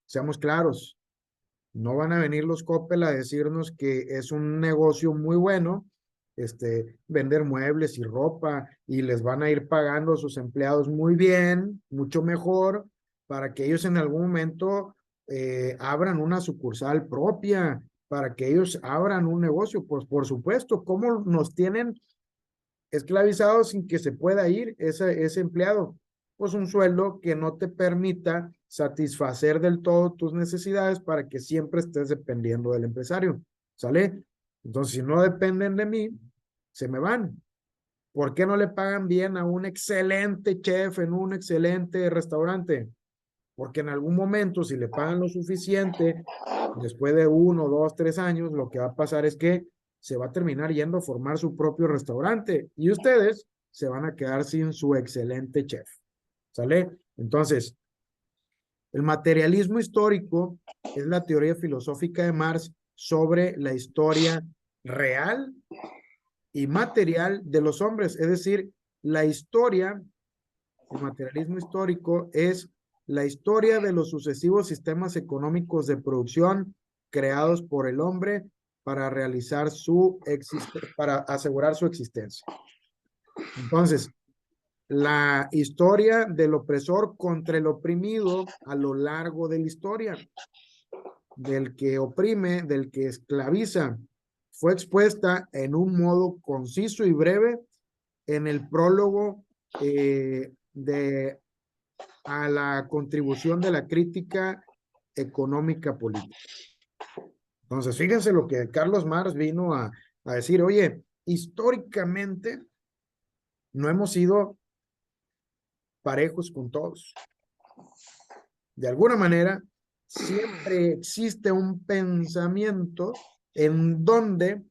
Speaker 1: seamos claros, no van a venir los Coppel a decirnos que es un negocio muy bueno, vender muebles y ropa y les van a ir pagando a sus empleados muy bien, mucho mejor, para que ellos en algún momento abran una sucursal propia, para que ellos abran un negocio. Pues por supuesto, ¿cómo nos tienen esclavizado sin que se pueda ir ese empleado? Pues un sueldo que no te permita satisfacer del todo tus necesidades para que siempre estés dependiendo del empresario, ¿sale? Entonces, si no dependen de mí, se me van. ¿Por qué no le pagan bien a un excelente chef en un excelente restaurante? Porque en algún momento, si le pagan lo suficiente, después de 1, 2, 3 años, lo que va a pasar es que se va a terminar yendo a formar su propio restaurante y ustedes se van a quedar sin su excelente chef. ¿Sale? Entonces, el materialismo histórico es la teoría filosófica de Marx sobre la historia real y material de los hombres. Es decir, la historia, el materialismo histórico es la historia de los sucesivos sistemas económicos de producción creados por el hombre para realizar para asegurar su existencia. Entonces, la historia del opresor contra el oprimido a lo largo de la historia, del que oprime, del que esclaviza, fue expuesta en un modo conciso y breve en el prólogo a la contribución de la crítica económica política. Entonces, fíjense lo que Carlos Marx vino a decir, oye, históricamente no hemos sido parejos con todos. De alguna manera, siempre existe un pensamiento en donde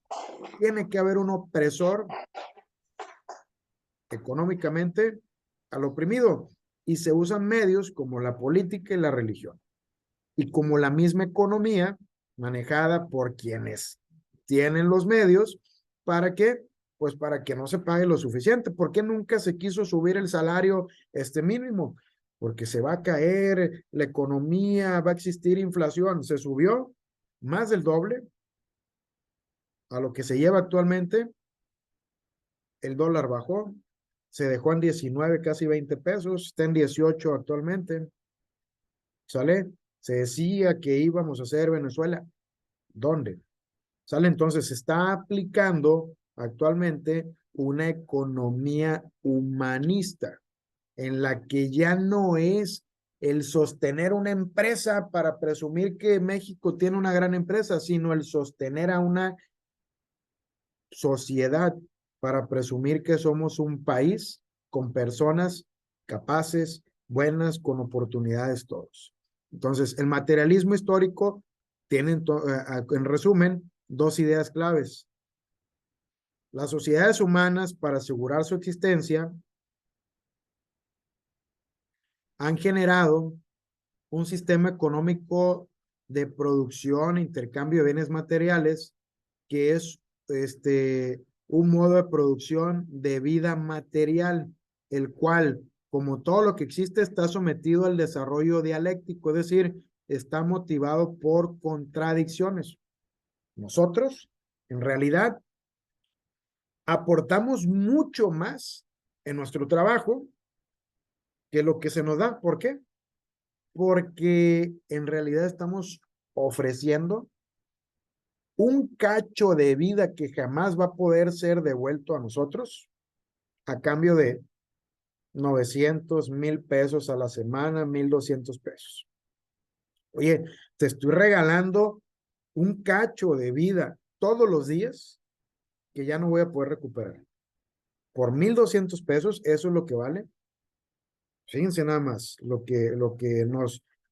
Speaker 1: tiene que haber un opresor económicamente al oprimido y se usan medios como la política y la religión y como la misma economía manejada por quienes tienen los medios para que pues para que no se pague lo suficiente. ¿Por qué nunca se quiso subir el salario mínimo? Porque se va a caer la economía, va a existir inflación. Se subió más del doble a lo que se lleva actualmente. El dólar bajó, se dejó en 19, casi 20 pesos, está en 18 actualmente. ¿Sale? Se decía que íbamos a hacer Venezuela. ¿Dónde? ¿Sale? Entonces se está aplicando actualmente una economía humanista en la que ya no es el sostener una empresa para presumir que México tiene una gran empresa, sino el sostener a una sociedad para presumir que somos un país con personas capaces, buenas, con oportunidades todos. Entonces, el materialismo histórico tiene, en resumen, dos ideas claves. Las sociedades humanas, para asegurar su existencia, han generado un sistema económico de producción e intercambio de bienes materiales que es un modo de producción de vida material, el cual, como todo lo que existe, está sometido al desarrollo dialéctico, es decir, está motivado por contradicciones. Nosotros, en realidad, aportamos mucho más en nuestro trabajo que lo que se nos da. ¿Por qué? Porque en realidad estamos ofreciendo un cacho de vida que jamás va a poder ser devuelto a nosotros a cambio de 900, 1,000 pesos a la semana, 1,200 pesos. Oye, te estoy regalando un cacho de vida todos los días que ya no voy a poder recuperar. Por 1,200 pesos, eso es lo que vale. Fíjense nada más lo que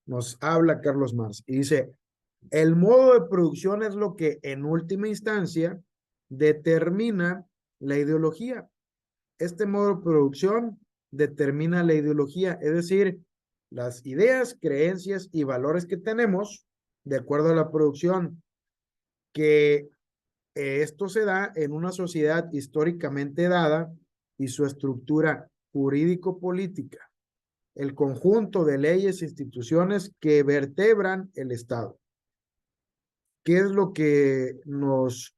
Speaker 1: nos habla Carlos Marx. Y dice, el modo de producción es lo que en última instancia determina la ideología. Este modo de producción determina la ideología, es decir, las ideas, creencias y valores que tenemos de acuerdo a la producción, que esto se da en una sociedad históricamente dada y su estructura jurídico-política, el conjunto de leyes e instituciones que vertebran el Estado. ¿Qué es lo que nos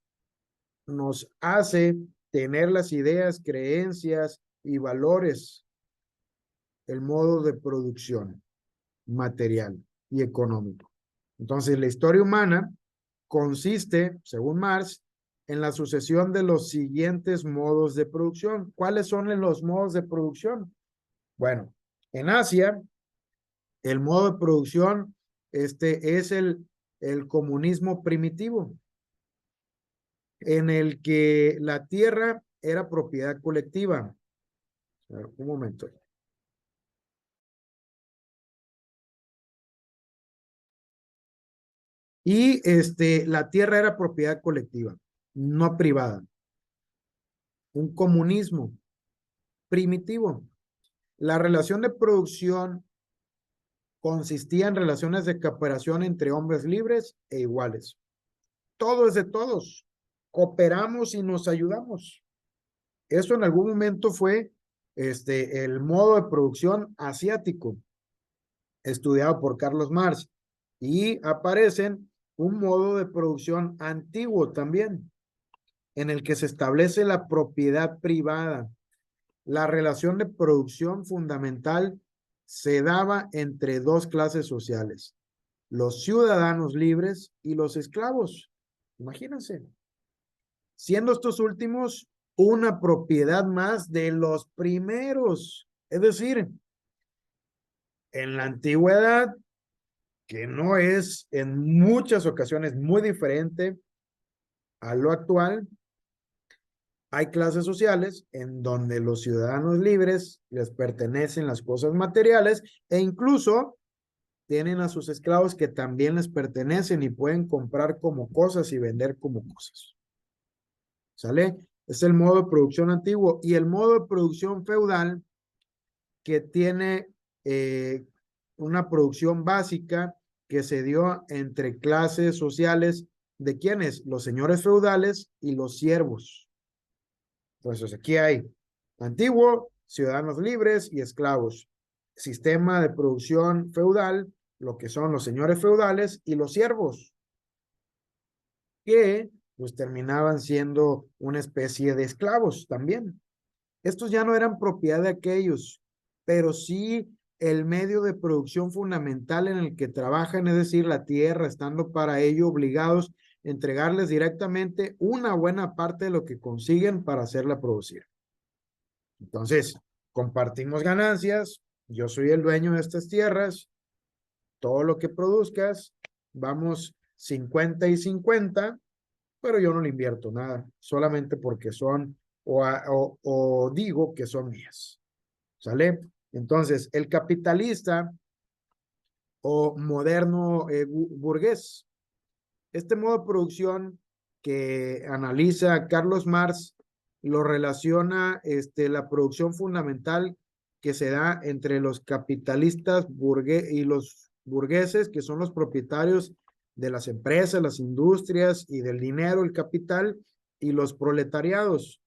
Speaker 1: hace tener las ideas, creencias y valores? El modo de producción material y económico. Entonces, la historia humana consiste, según Marx, en la sucesión de los siguientes modos de producción. ¿Cuáles son los modos de producción? Bueno, en Asia, El modo de producción es el comunismo primitivo, en el que la tierra era propiedad colectiva. A ver, un momento. Y la tierra era propiedad colectiva, no privada. Un comunismo primitivo. La relación de producción consistía en relaciones de cooperación entre hombres libres e iguales. Todo es de todos. Cooperamos y nos ayudamos. Eso en algún momento fue el modo de producción asiático, estudiado por Carlos Marx. Y aparecen un modo de producción antiguo también, en el que se establece la propiedad privada. La relación de producción fundamental se daba entre dos clases sociales, los ciudadanos libres y los esclavos. Imagínense, siendo estos últimos una propiedad más de los primeros. Es decir, en la antigüedad, que no es en muchas ocasiones muy diferente a lo actual, hay clases sociales en donde los ciudadanos libres les pertenecen las cosas materiales e incluso tienen a sus esclavos que también les pertenecen y pueden comprar como cosas y vender como cosas. ¿Sale? Es el modo de producción antiguo y el modo de producción feudal que tiene una producción básica que se dio entre clases sociales de quienes, los señores feudales y los siervos. Entonces aquí hay antiguo, ciudadanos libres y esclavos. Sistema de producción feudal, lo que son los señores feudales y los siervos, que pues terminaban siendo una especie de esclavos también. Estos ya no eran propiedad de aquellos, pero sí el medio de producción fundamental en el que trabajan, es decir, la tierra, estando para ello obligados a entregarles directamente una buena parte de lo que consiguen para hacerla producir. Entonces, compartimos ganancias, yo soy el dueño de estas tierras, todo lo que produzcas, vamos 50 y 50, pero yo no le invierto nada, solamente porque son, o digo que son mías. ¿Sale? Entonces, el capitalista o moderno burgués, este modo de producción que analiza Carlos Marx lo relaciona la producción fundamental que se da entre los capitalistas y los burgueses, que son los propietarios de las empresas, las industrias y del dinero, el capital, y los proletariados.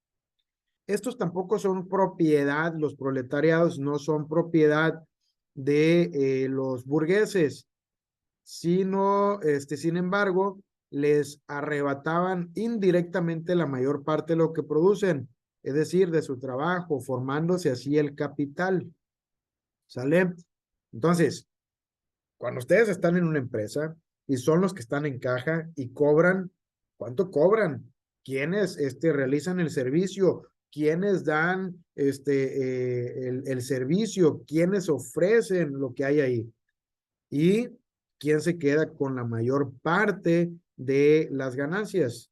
Speaker 1: Estos tampoco son propiedad, los proletariados no son propiedad de los burgueses, sino, sin embargo, les arrebataban indirectamente la mayor parte de lo que producen, es decir, de su trabajo, formándose así el capital. ¿Sale? Entonces, cuando ustedes están en una empresa y son los que están en caja y cobran, ¿cuánto cobran? ¿Quiénes realizan el servicio? ¿Quiénes dan el servicio? ¿Quiénes ofrecen lo que hay ahí? ¿Y quién se queda con la mayor parte de las ganancias?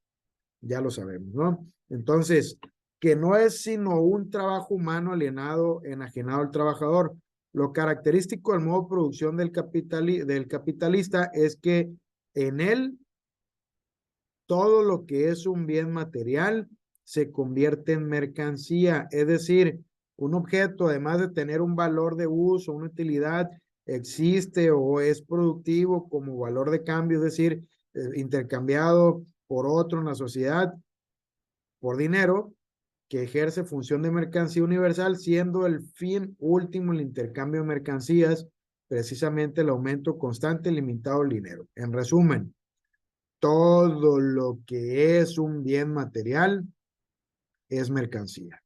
Speaker 1: Ya lo sabemos, ¿no? Entonces, que no es sino un trabajo humano alienado, enajenado al trabajador. Lo característico del modo de producción del capitalista es que en él todo lo que es un bien material se convierte en mercancía, es decir, un objeto, además de tener un valor de uso, una utilidad, existe o es productivo como valor de cambio, es decir, intercambiado por otro en la sociedad, por dinero, que ejerce función de mercancía universal, siendo el fin último el intercambio de mercancías, precisamente el aumento constante y limitado del dinero. En resumen, todo lo que es un bien material es mercancía.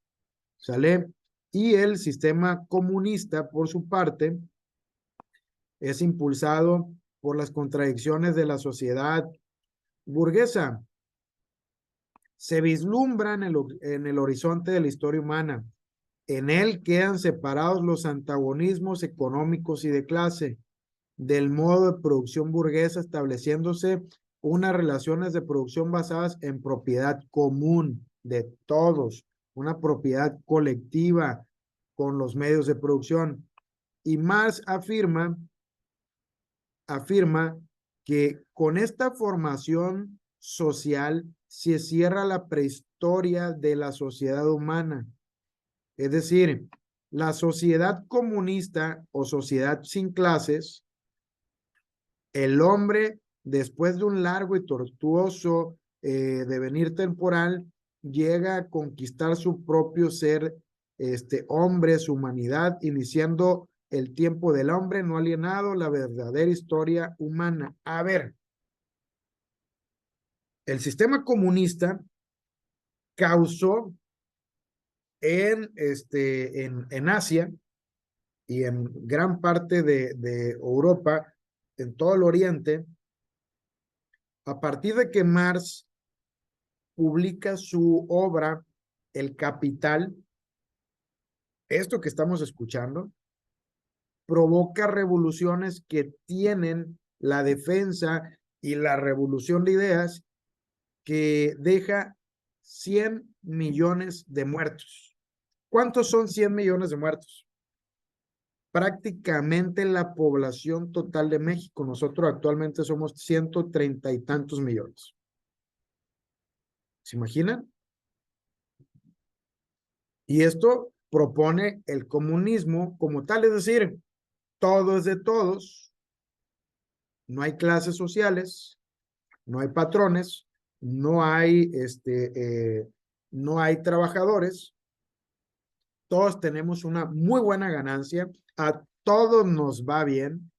Speaker 1: ¿Sale? Y el sistema comunista, por su parte, es impulsado por las contradicciones de la sociedad burguesa. Se vislumbra en el horizonte de la historia humana. En él quedan separados los antagonismos económicos y de clase. del modo de producción burguesa, estableciéndose unas relaciones de producción basadas en propiedad común de todos, una propiedad colectiva con los medios de producción. Y Marx afirma que con esta formación social se cierra la prehistoria de la sociedad humana. Es decir, la sociedad comunista o sociedad sin clases, el hombre, después de un largo y tortuoso devenir temporal, llega a conquistar su propio ser, hombre, su humanidad, iniciando el tiempo del hombre no alienado, la verdadera historia humana. A ver, el sistema comunista causó en Asia y en gran parte de Europa, en todo el Oriente, a partir de que Marx publica su obra El Capital, esto que estamos escuchando, provoca revoluciones que tienen la defensa y la revolución de ideas que deja 100 millones de muertos. ¿Cuántos son 100 millones de muertos? Prácticamente la población total de México. Nosotros actualmente somos 130 y tantos millones. ¿Se imaginan? Y esto propone el comunismo como tal, es decir, todo es de todos, no hay clases sociales, no hay patrones, no hay, no hay trabajadores, todos tenemos una muy buena ganancia, a todos nos va bien,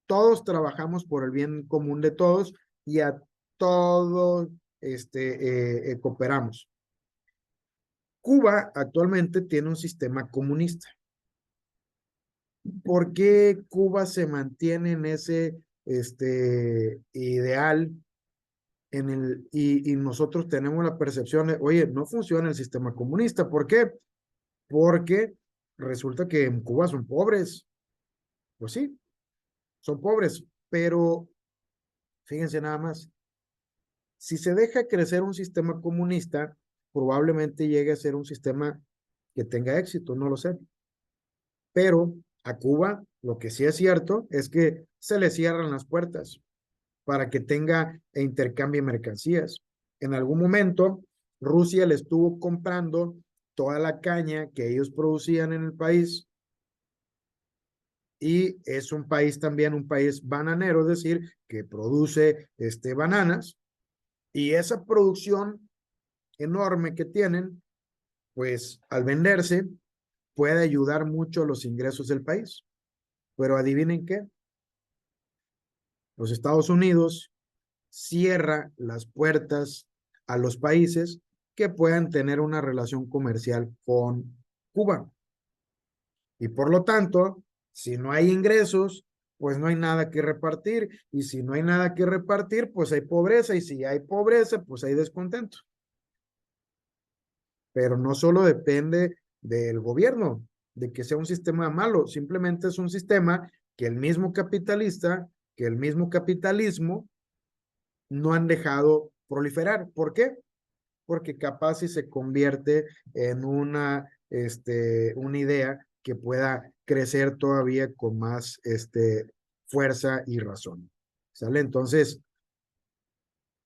Speaker 1: todos trabajamos por el bien común de todos y a todos cooperamos. Cuba actualmente tiene un sistema comunista. ¿Por qué Cuba se mantiene en ese ideal y nosotros tenemos la percepción de, oye, no funciona el sistema comunista? ¿Por qué? Porque resulta que en Cuba son pobres. Pues sí, son pobres, pero fíjense nada más, si se deja crecer un sistema comunista, probablemente llegue a ser un sistema que tenga éxito, no lo sé. Pero a Cuba, lo que sí es cierto es que se le cierran las puertas para que tenga e intercambie mercancías. En algún momento, Rusia le estuvo comprando toda la caña que ellos producían en el país y es un país también, un país bananero, es decir, que produce bananas y esa producción enorme que tienen, pues al venderse puede ayudar mucho a los ingresos del país. Pero adivinen qué, los Estados Unidos cierra las puertas a los países que puedan tener una relación comercial con Cuba. Y por lo tanto, si no hay ingresos, pues no hay nada que repartir. Y si no hay nada que repartir, pues hay pobreza. Y si hay pobreza, pues hay descontento. Pero no solo depende del gobierno, de que sea un sistema malo, simplemente es un sistema que el mismo capitalista, que el mismo capitalismo no han dejado proliferar. ¿Por qué? Porque capaz si se convierte en una idea que pueda crecer todavía con más fuerza y razón. ¿Sale? Entonces,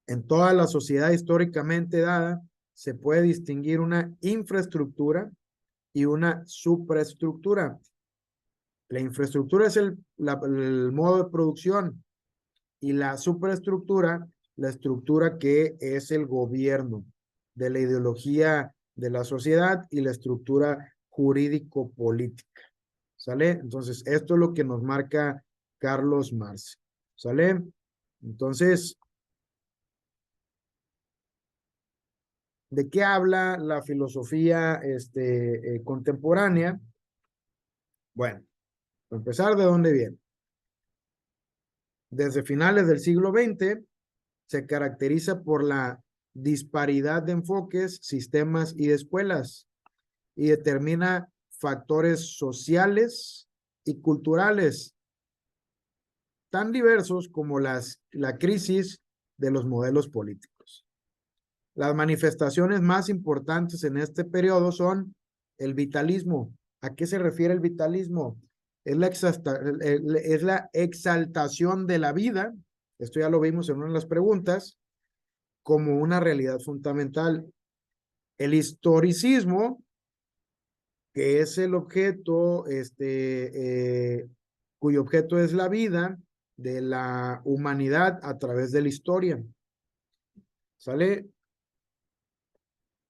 Speaker 1: en toda la sociedad históricamente dada, se puede distinguir una infraestructura y una supraestructura. La infraestructura es el modo de producción y la superestructura, la estructura que es el gobierno de la ideología de la sociedad y la estructura jurídico-política. ¿Sale? Entonces, esto es lo que nos marca Carlos Marx. ¿Sale? Entonces, ¿de qué habla la filosofía contemporánea? Bueno, para empezar, ¿de dónde viene? Desde finales del siglo XX se caracteriza por la disparidad de enfoques, sistemas y de escuelas y determina factores sociales y culturales tan diversos como la crisis de los modelos políticos. Las manifestaciones más importantes en este periodo son el vitalismo. ¿A qué se refiere el vitalismo? Es la exaltación de la vida, esto ya lo vimos en una de las preguntas, como una realidad fundamental. El historicismo, que es el objeto, cuyo objeto es la vida de la humanidad a través de la historia. ¿Sale?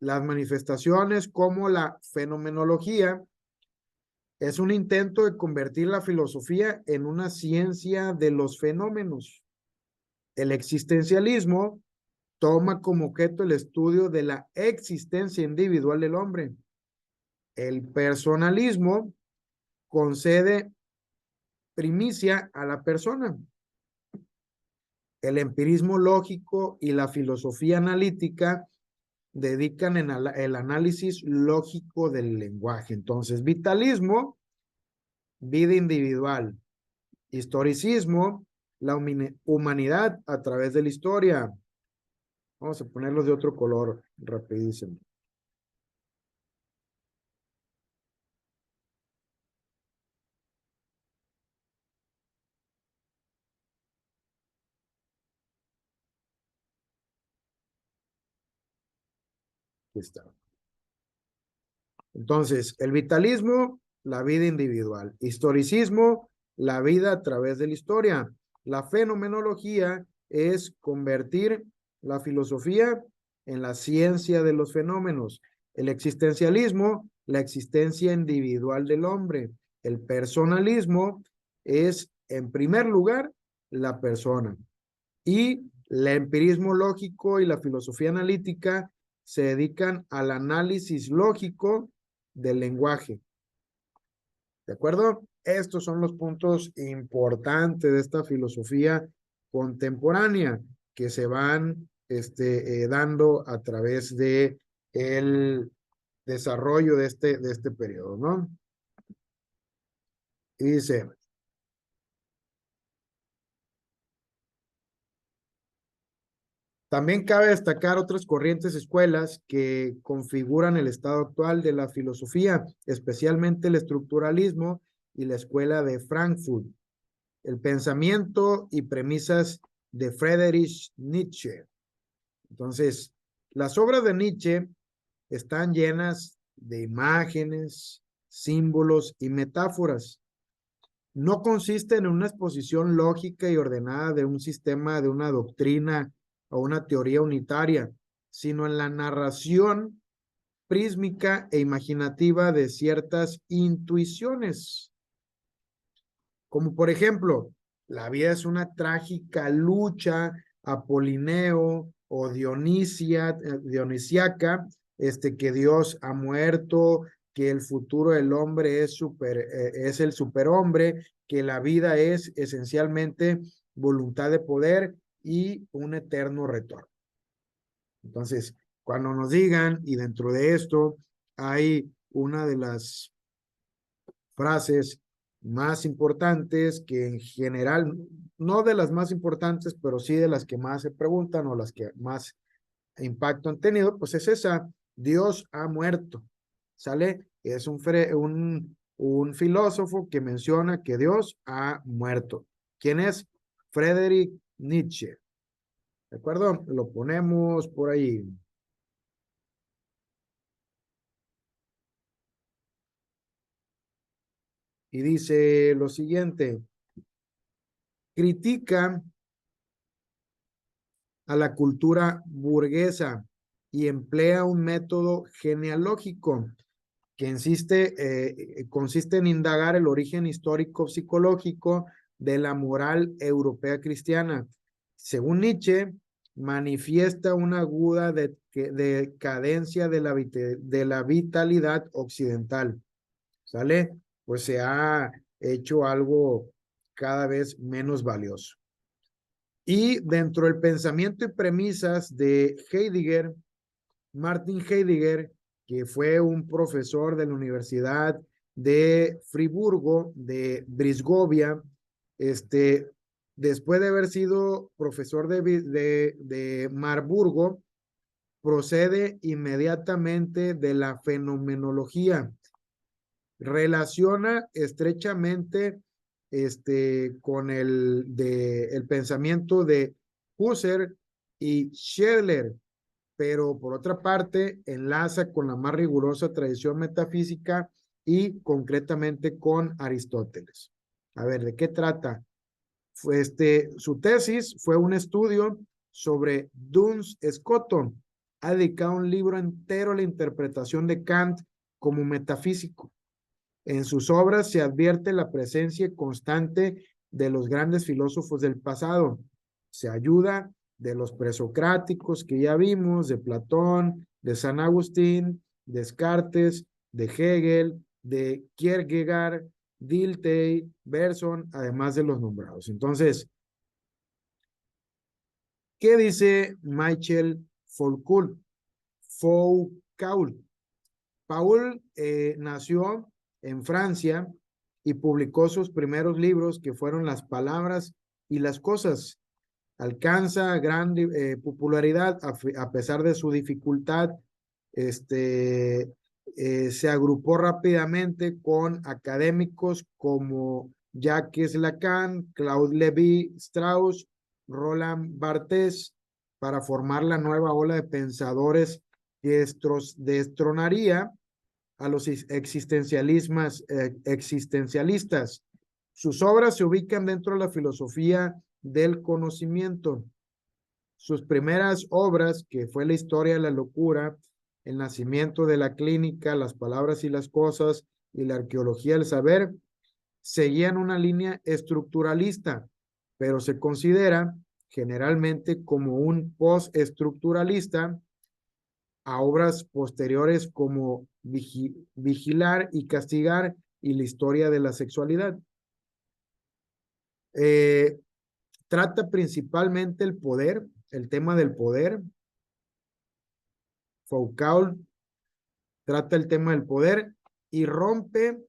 Speaker 1: Las manifestaciones como la fenomenología es un intento de convertir la filosofía en una ciencia de los fenómenos. El existencialismo toma como objeto el estudio de la existencia individual del hombre. El personalismo concede primicia a la persona. El empirismo lógico y la filosofía analítica dedican en el análisis lógico del lenguaje. Entonces, vitalismo, vida individual. Historicismo, la humanidad a través de la historia. Vamos a ponerlos de otro color, rapidísimo. Aquí está. Entonces, el vitalismo, la vida individual. Historicismo, la vida a través de la historia. La fenomenología es convertir la filosofía en la ciencia de los fenómenos. El existencialismo, la existencia individual del hombre. El personalismo es, en primer lugar, la persona. Y el empirismo lógico y la filosofía analítica se dedican al análisis lógico del lenguaje. ¿De acuerdo? Estos son los puntos importantes de esta filosofía contemporánea que se van dando a través de el desarrollo de este periodo, ¿no? Y dice, también cabe destacar otras corrientes escuelas que configuran el estado actual de la filosofía, especialmente el estructuralismo y la escuela de Frankfurt, el pensamiento y premisas de Friedrich Nietzsche. Entonces, las obras de Nietzsche están llenas de imágenes, símbolos y metáforas. No consisten en una exposición lógica y ordenada de un sistema, de una doctrina o una teoría unitaria, sino en la narración prísmica e imaginativa de ciertas intuiciones. Como por ejemplo, la vida es una trágica lucha apolineo o dionisiaca, que Dios ha muerto, que el futuro del hombre es el superhombre, que la vida es esencialmente voluntad de poder y un eterno retorno. Entonces, cuando nos digan, y dentro de esto hay una de las frases más importantes que en general, no de las más importantes, pero sí de las que más se preguntan o las que más impacto han tenido, pues es esa: Dios ha muerto. ¿Sale? Es un filósofo que menciona que Dios ha muerto. ¿Quién es? Friedrich Nietzsche. ¿De acuerdo? Lo ponemos por ahí. Y dice lo siguiente: critica a la cultura burguesa y emplea un método genealógico que consiste en indagar el origen histórico psicológico de la moral europea cristiana. Según Nietzsche, manifiesta una aguda decadencia de la vitalidad occidental. ¿Sale? Pues se ha hecho algo cada vez menos valioso. Y dentro del pensamiento y premisas de Heidegger, Martin Heidegger, que fue un profesor de la Universidad de Friburgo, de Brisgovia, después de haber sido profesor de Marburgo, procede inmediatamente de la fenomenología. Relaciona estrechamente con el pensamiento de Husserl y Schiller, pero por otra parte enlaza con la más rigurosa tradición metafísica y concretamente con Aristóteles. A ver, ¿de qué trata? Su tesis fue un estudio sobre Duns Scotus. Ha dedicado un libro entero a la interpretación de Kant como metafísico. En sus obras se advierte la presencia constante de los grandes filósofos del pasado. Se ayuda de los presocráticos que ya vimos, de Platón, de San Agustín, de Descartes, de Hegel, de Kierkegaard, Dilthey, Bergson, además de los nombrados. Entonces, ¿qué dice Michel Foucault? Paul nació en Francia y publicó sus primeros libros que fueron Las palabras y las cosas. Alcanza gran popularidad a pesar de su dificultad. Se agrupó rápidamente con académicos como Jacques Lacan, Claude Lévi-Strauss, Roland Barthes, para formar la nueva ola de pensadores que destronaría a los existencialistas. Sus obras se ubican dentro de la filosofía del conocimiento. Sus primeras obras, que fue La historia de la locura, El nacimiento de la clínica, Las palabras y las cosas y La arqueología del saber, seguían una línea estructuralista, pero se considera generalmente como un postestructuralista a obras posteriores como Vigilar y Castigar y La historia de la sexualidad. Trata principalmente el poder, el tema del poder. Foucault trata el tema del poder y rompe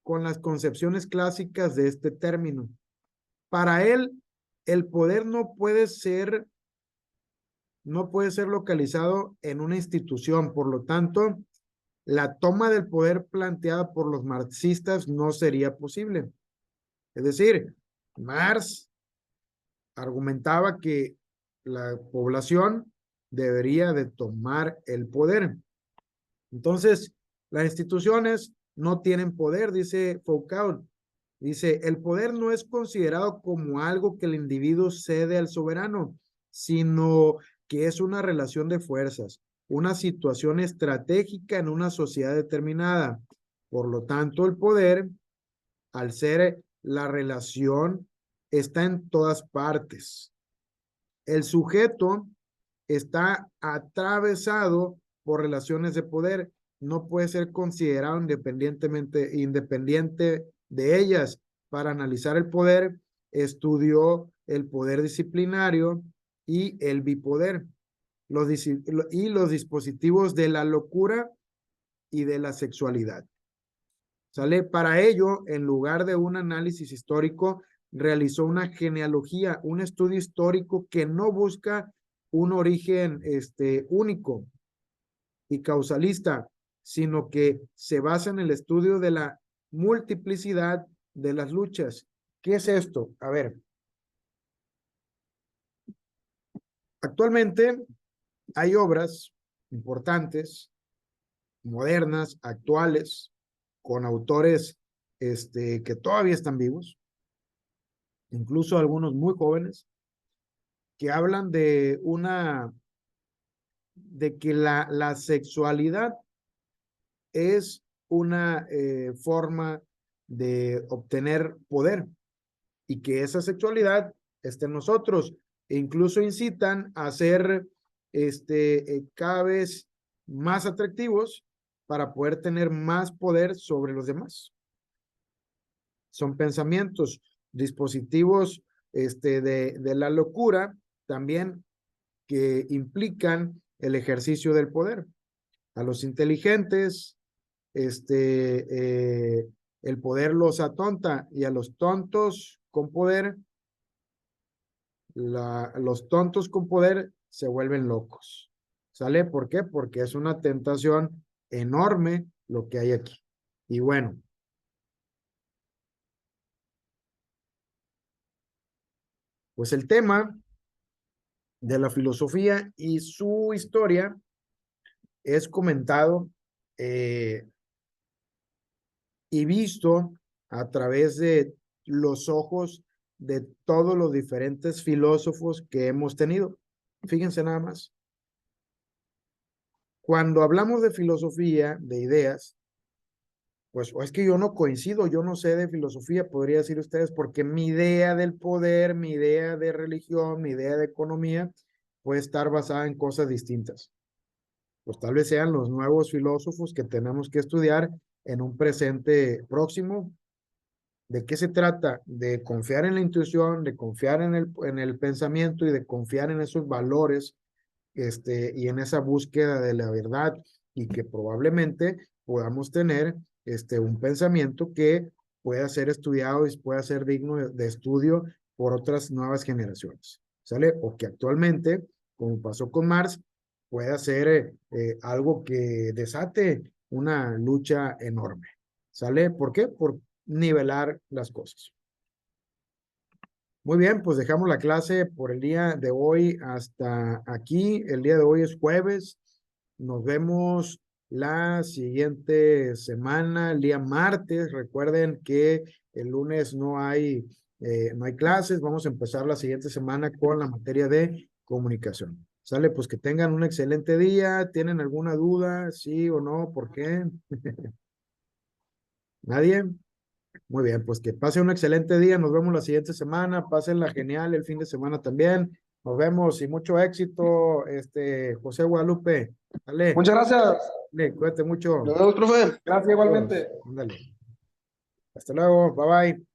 Speaker 1: con las concepciones clásicas de este término. Para él, el poder no puede ser localizado en una institución, por lo tanto, la toma del poder planteada por los marxistas no sería posible. Es decir, Marx argumentaba que la población debería de tomar el poder. Entonces, las instituciones no tienen poder, dice Foucault. Dice, el poder no es considerado como algo que el individuo cede al soberano, sino que es una relación de fuerzas, una situación estratégica en una sociedad determinada. Por lo tanto, el poder, al ser la relación, está en todas partes. El sujeto está atravesado por relaciones de poder, no puede ser considerado independiente de ellas. Para analizar el poder, estudió el poder disciplinario y el bipoder, los dispositivos de la locura y de la sexualidad. ¿Sale? Para ello, en lugar de un análisis histórico, realizó una genealogía, un estudio histórico que no busca un origen único y causalista, sino que se basa en el estudio de la multiplicidad de las luchas. ¿Qué es esto? A ver, actualmente hay obras importantes, modernas, actuales, con autores que todavía están vivos, incluso algunos muy jóvenes, que hablan de que la sexualidad es una forma de obtener poder y que esa sexualidad está en nosotros e incluso incitan a ser cada vez más atractivos para poder tener más poder sobre los demás. Son pensamientos, dispositivos de la locura también que implican el ejercicio del poder. A los inteligentes, el poder los atonta y a los tontos con poder, los tontos con poder se vuelven locos. ¿Sale? ¿Por qué? Porque es una tentación enorme lo que hay aquí. Y bueno, pues el tema de la filosofía y su historia es comentado y visto a través de los ojos de todos los diferentes filósofos que hemos tenido. Fíjense nada más. Cuando hablamos de filosofía, de ideas, pues o es que yo no coincido, yo no sé de filosofía, podría decir ustedes, porque mi idea del poder, mi idea de religión, mi idea de economía puede estar basada en cosas distintas. Pues tal vez sean los nuevos filósofos que tenemos que estudiar en un presente próximo. ¿De qué se trata? De confiar en la intuición, de confiar en el pensamiento y de confiar en esos valores y en esa búsqueda de la verdad y que probablemente podamos tener un pensamiento que pueda ser estudiado y pueda ser digno de estudio por otras nuevas generaciones, ¿sale? O que actualmente, como pasó con Marx, pueda ser algo que desate una lucha enorme, ¿sale? ¿Por qué? Por nivelar las cosas. Muy bien, pues dejamos la clase por el día de hoy hasta aquí. El día de hoy es jueves. Nos vemos la siguiente semana, el día martes. Recuerden que el lunes no hay clases. Vamos a empezar la siguiente semana con la materia de comunicación. Sale, pues que tengan un excelente día. ¿Tienen alguna duda? ¿Sí o no? ¿Por qué? ¿Nadie? Muy bien, pues que pase un excelente día. Nos vemos la siguiente semana. Pásenla genial el fin de semana también. Nos vemos y mucho éxito, José Guadalupe. Dale,
Speaker 3: Muchas gracias.
Speaker 1: dale, cuídate mucho.
Speaker 3: Nos vemos, profe. Gracias
Speaker 1: Adiós.
Speaker 3: igualmente.
Speaker 1: Ándale. Hasta luego. Bye bye.